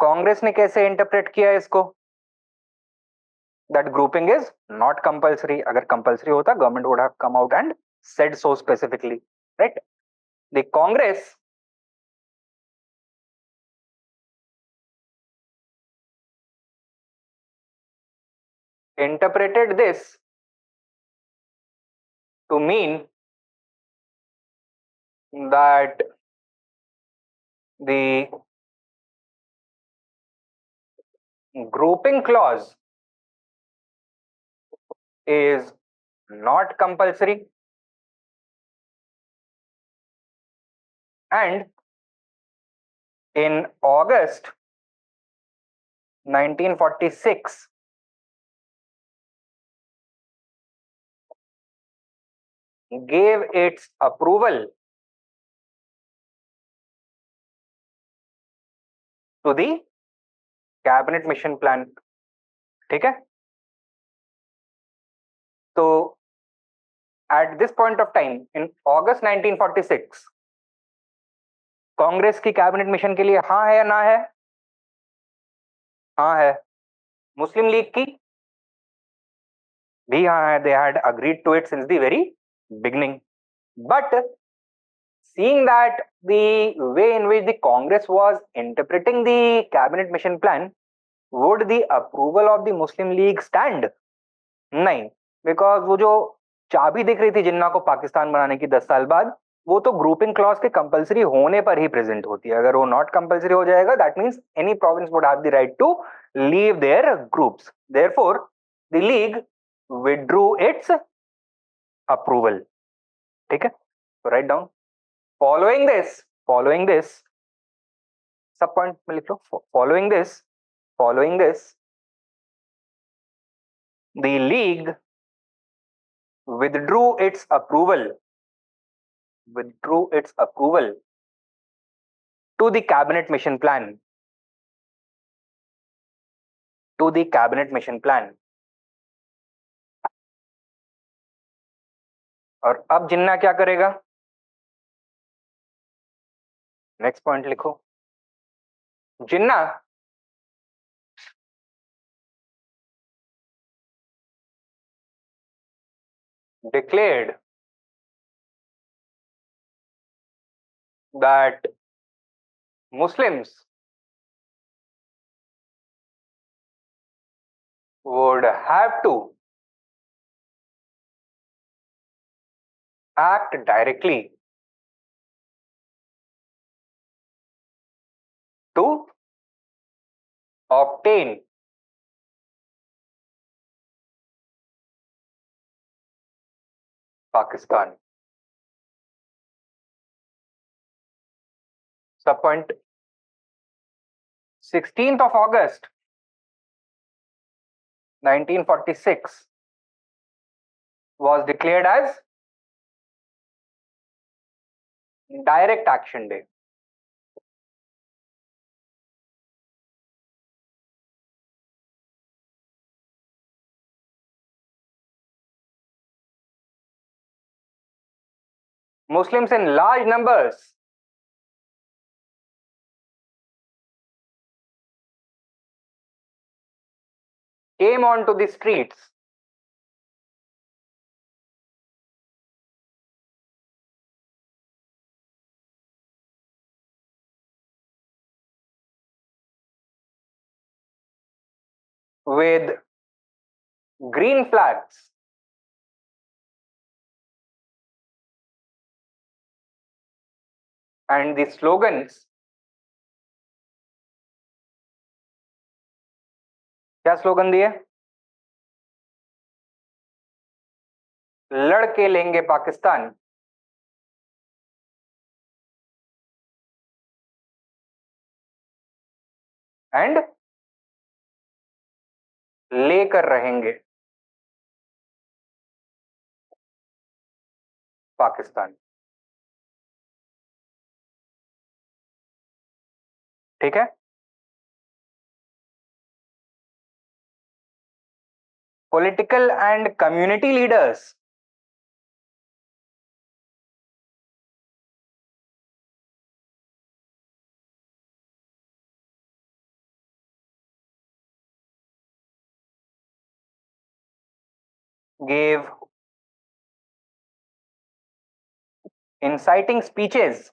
Congress ने कैसे इंटरप्रेट किया इसको? That grouping is not compulsory. अगर कंपल्सरी होता government would have come out and said so specifically, right? The Congress interpreted this to mean that the grouping clause is not compulsory and in August 1946 gave its approval to the cabinet mission plan. ठीक है? तो at this point of time in August 1946 Congress की cabinet mission के लिए हाँ है या ना है? हाँ है. मुस्लिम लीग की भी हाँ है. They had agreed to it since the very beginning. But seeing that the way in which the Congress was interpreting the cabinet mission plan, would the approval of the Muslim League stand? नहीं, because वो जो चाबी दिख रही थी जिन्ना को पाकिस्तान बनाने की 10 साल बाद, वो तो ग्रुपिंग क्लॉज के कंपलसरी होने पर ही प्रेजेंट होती है. अगर वो नॉट कंपलसरी हो जाएगा, that means any province would have the right to leave their groups. Therefore the League withdrew its approval. ठीक है? So write down. Following this, सब पॉइंट में लिख लो. Following this, the league withdrew its approval to the cabinet mission plan. और अब जिन्ना क्या करेगा? Next point लिखो. जिन्ना declared that Muslims would have to act directly to obtain Pakistan. Sub point 16th of August 1946 was declared as Direct Action Day. Muslims in large numbers came onto the streets with green flags and the slogans. क्या slogan दिए? लड़के लेंगे Pakistan and लेकर रहेंगे पाकिस्तान. ठीक है? Political and community leaders gave inciting speeches,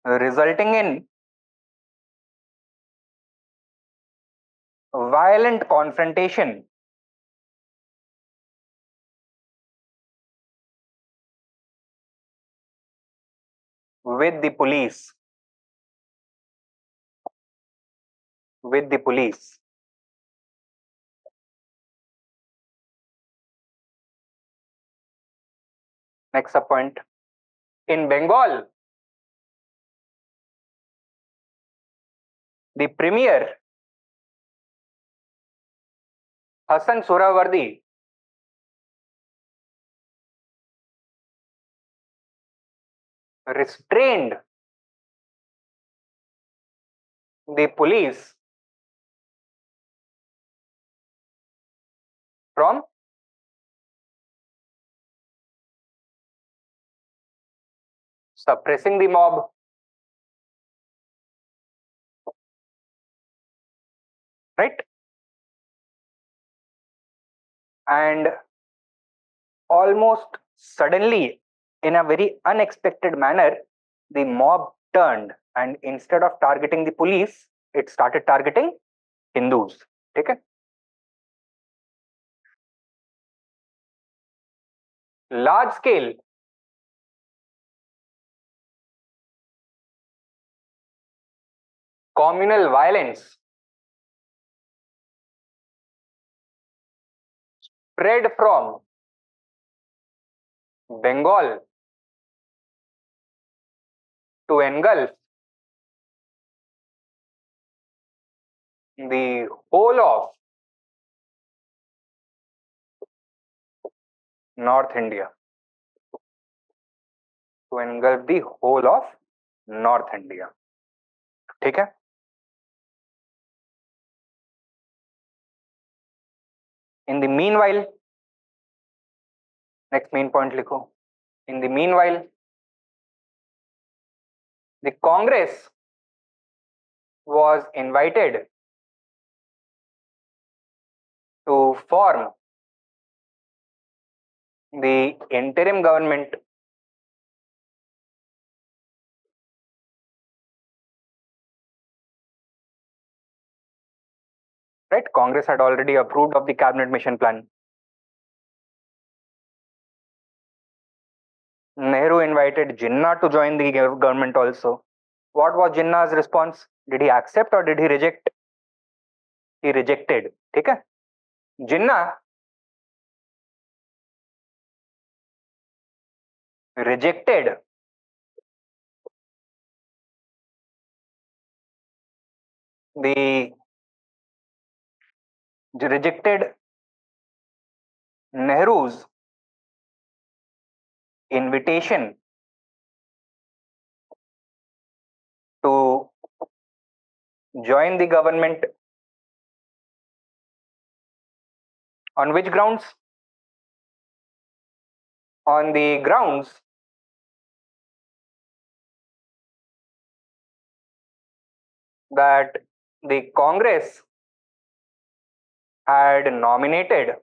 resulting in violent confrontation with the police. Next sub point. In Bengal, the premier Hassan Surawardi restrained the police from suppressing the mob. Right? And almost suddenly, in a very unexpected manner, the mob turned, and instead of targeting the police, it started targeting Hindus. Okay? Large scale communal violence spread from Bengal to engulf the whole of North India. To engulf the whole of North India. ठीक है? In the meanwhile, next main point लिखो. In the meanwhile, the Congress was invited to form the interim government right. Congress had already approved of the cabinet mission plan. Nehru invited Jinnah to join the government also. What was Jinnah's response? Did he accept or did he reject? He rejected. ठीक है? Jinnah rejected Nehru's invitation to join the government. On which grounds? On the grounds that the Congress had nominated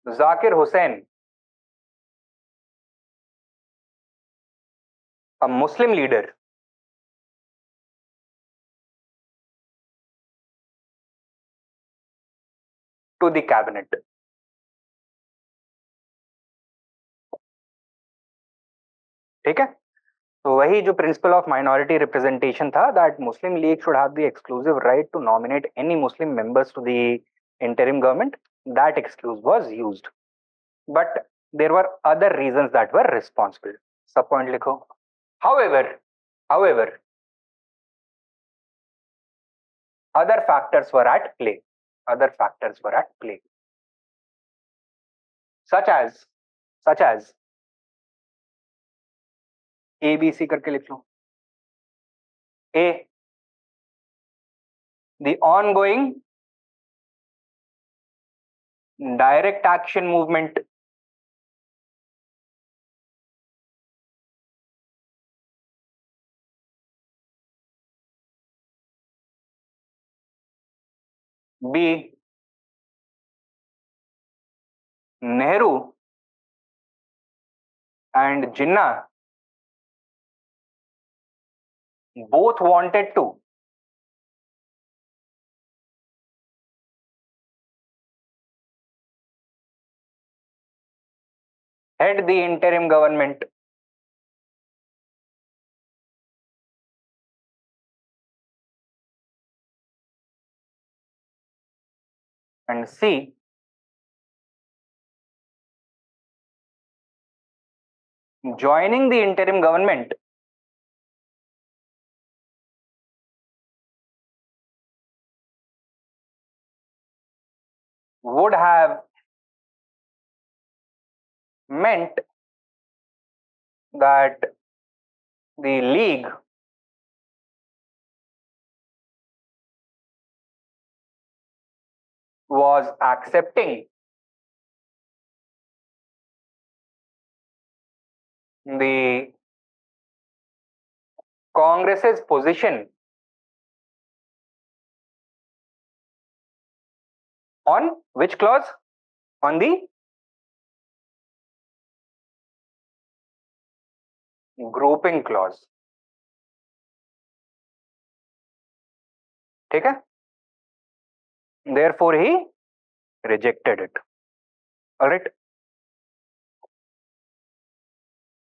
Zakir Hussain, a Muslim leader, to the cabinet. ठीक है? तो वही जो principle of minority representation था, that Muslim League should have the exclusive right to nominate any Muslim members to the interim government, that excuse was used. But there were other reasons that were responsible. Sub point लिखो. However, other factors were at play. Such as A, B, C करके लिख लो. A, the ongoing direct action movement B. Nehru and Jinnah both wanted to head the interim government. And C. Joining the interim government would have meant that the League was accepting the Congress's position on which clause? On the grouping clause. ठीक है? Therefore, he rejected it. All right.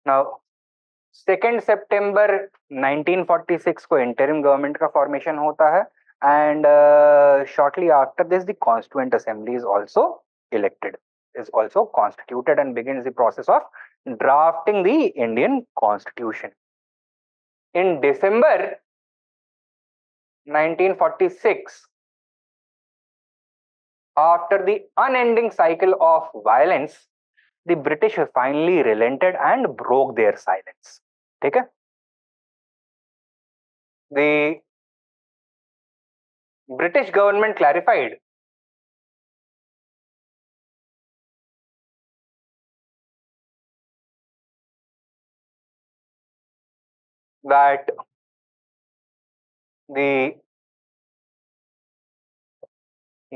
Now, 2nd September 1946 को interim government का formation होता है, and shortly after this, the Constituent Assembly is also elected, is also constituted, and begins the process of drafting the Indian Constitution. In December 1946, after the unending cycle of violence, the British finally relented and broke their silence. ठीक है? The British government clarified that the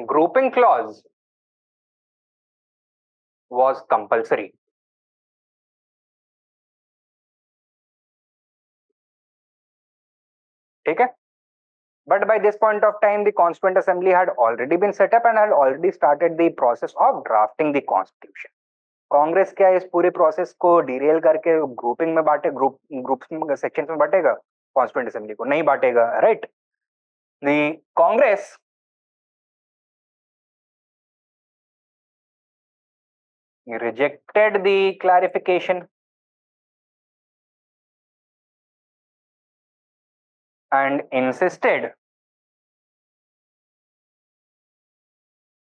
grouping clause was compulsory. ठीक है? But by this point of time, the Constituent Assembly had already been set up and had already started the process of drafting the Constitution. Congress क्या इस पूरे process को Daryl करके grouping में बांटे, group section में बांटेगा? कॉन्स्टिट्यूएंट असेंबली को नहीं बांटेगा, right? The Congress rejected the clarification and insisted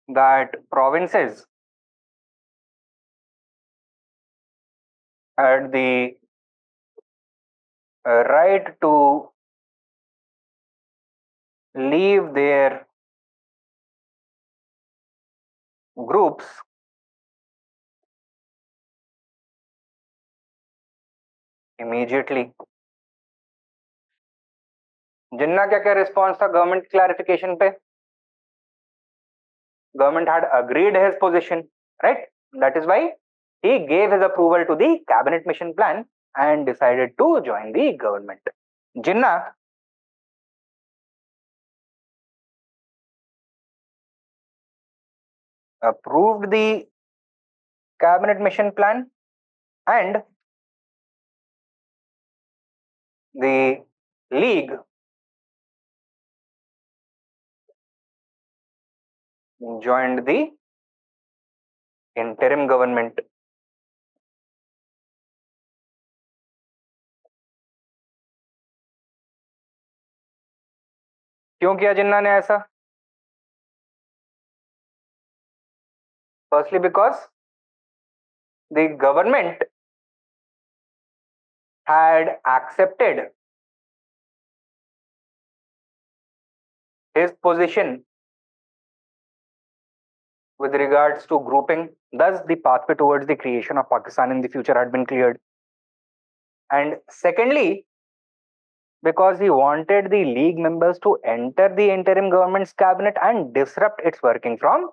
that provinces had the right to leave their groups immediately. जिन्ना क्या क्या रिस्पॉन्स था गवर्नमेंट क्लैरिफिकेशन पे? Government had agreed his position, right? That is why he gave his approval to the cabinet mission plan and decided to join the government. Jinnah approved the cabinet mission plan, and the League joined the interim government. क्यों किया जिन्ना ने ऐसा? Firstly, because the government had accepted his position with regards to grouping. Thus, the pathway towards the creation of Pakistan in the future had been cleared. And secondly, because he wanted the league members to enter the interim government's cabinet and disrupt its working from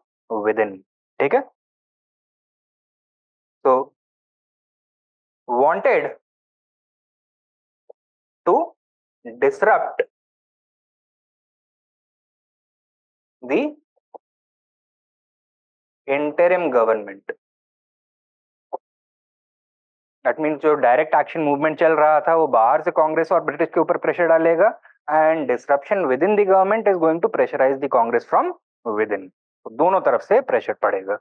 within. ठीक है? So wanted to disrupt the interim government. That means जो direct action movement चल रहा था वो बाहर से कांग्रेस और ब्रिटिश के ऊपर प्रेशर डालेगा, and disruption within the government is going to pressurize the Congress from within. दोनों तरफ से प्रेशर पड़ेगा.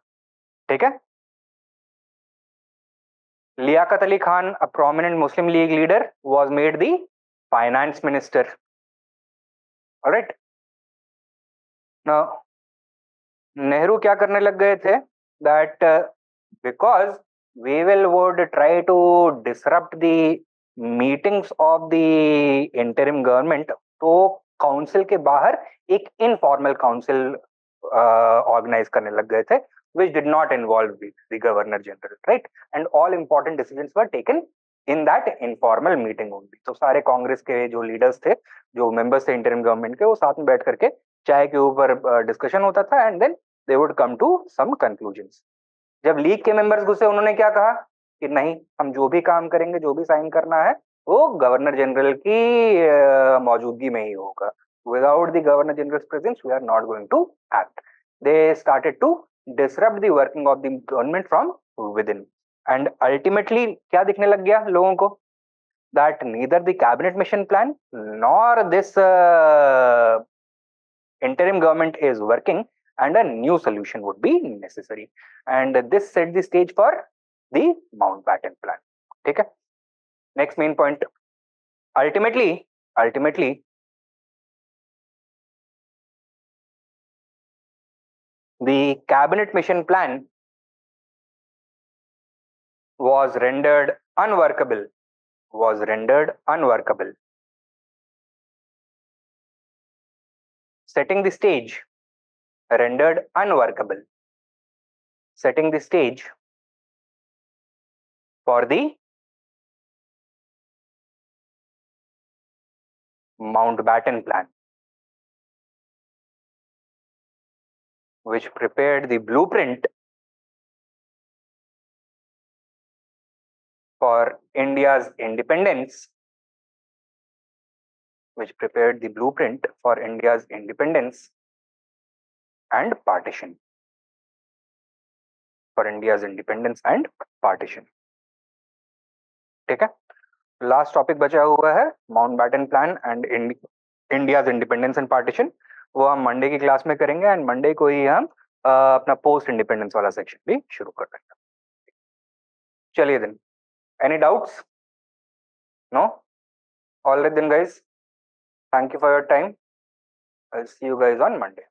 ठीक है. Liaquat Ali Khan, a prominent Muslim League leader, was made the finance minister. Alright. Now Nehru क्या करने लग गए थे, that because we would try to disrupt the meetings of the interim government, तो काउंसिल के बाहर एक इनफॉर्मल काउंसिल ऑर्गेनाइज करने लग गए थे, which did not involve the governor general, right? And all important decisions were taken in that informal meeting only. तो सारे कांग्रेस के जो लीडर्स थे, जो मेंबर्स थे इंटरिम गवर्नमेंट के, वो साथ में बैठ करके चाय के ऊपर डिस्कशन होता था, and then they would come to some conclusions. जब लीग के मेंबर्स घुसे, उन्होंने क्या कहा कि नहीं, हम जो भी काम करेंगे, जो भी साइन करना है, वो गवर्नर जनरल की मौजूदगी में ही होगा. Without the governor general's presence we are not going to act. They started to disrupt the working of the government from within, and ultimately क्या दिखने लग गया लोगों को, that neither the cabinet mission plan nor this interim government is working, and a new solution would be necessary, and this set the stage for the Mountbatten plan. ठीक है. Next main point, ultimately the cabinet mission plan was rendered unworkable, setting the stage for the Mountbatten plan, which prepared the blueprint for India's independence, and partition. ठीक है. Last topic बचा हुआ है Mountbatten plan and India's independence and partition. वो हम Monday की class में करेंगे, एंड मंडे को ही हम अपना पोस्ट इंडिपेंडेंस वाला सेक्शन भी शुरू कर देंगे. चलिए then, any doubts? No? Alright then guys, thank you for your time. I'll see you guys on Monday.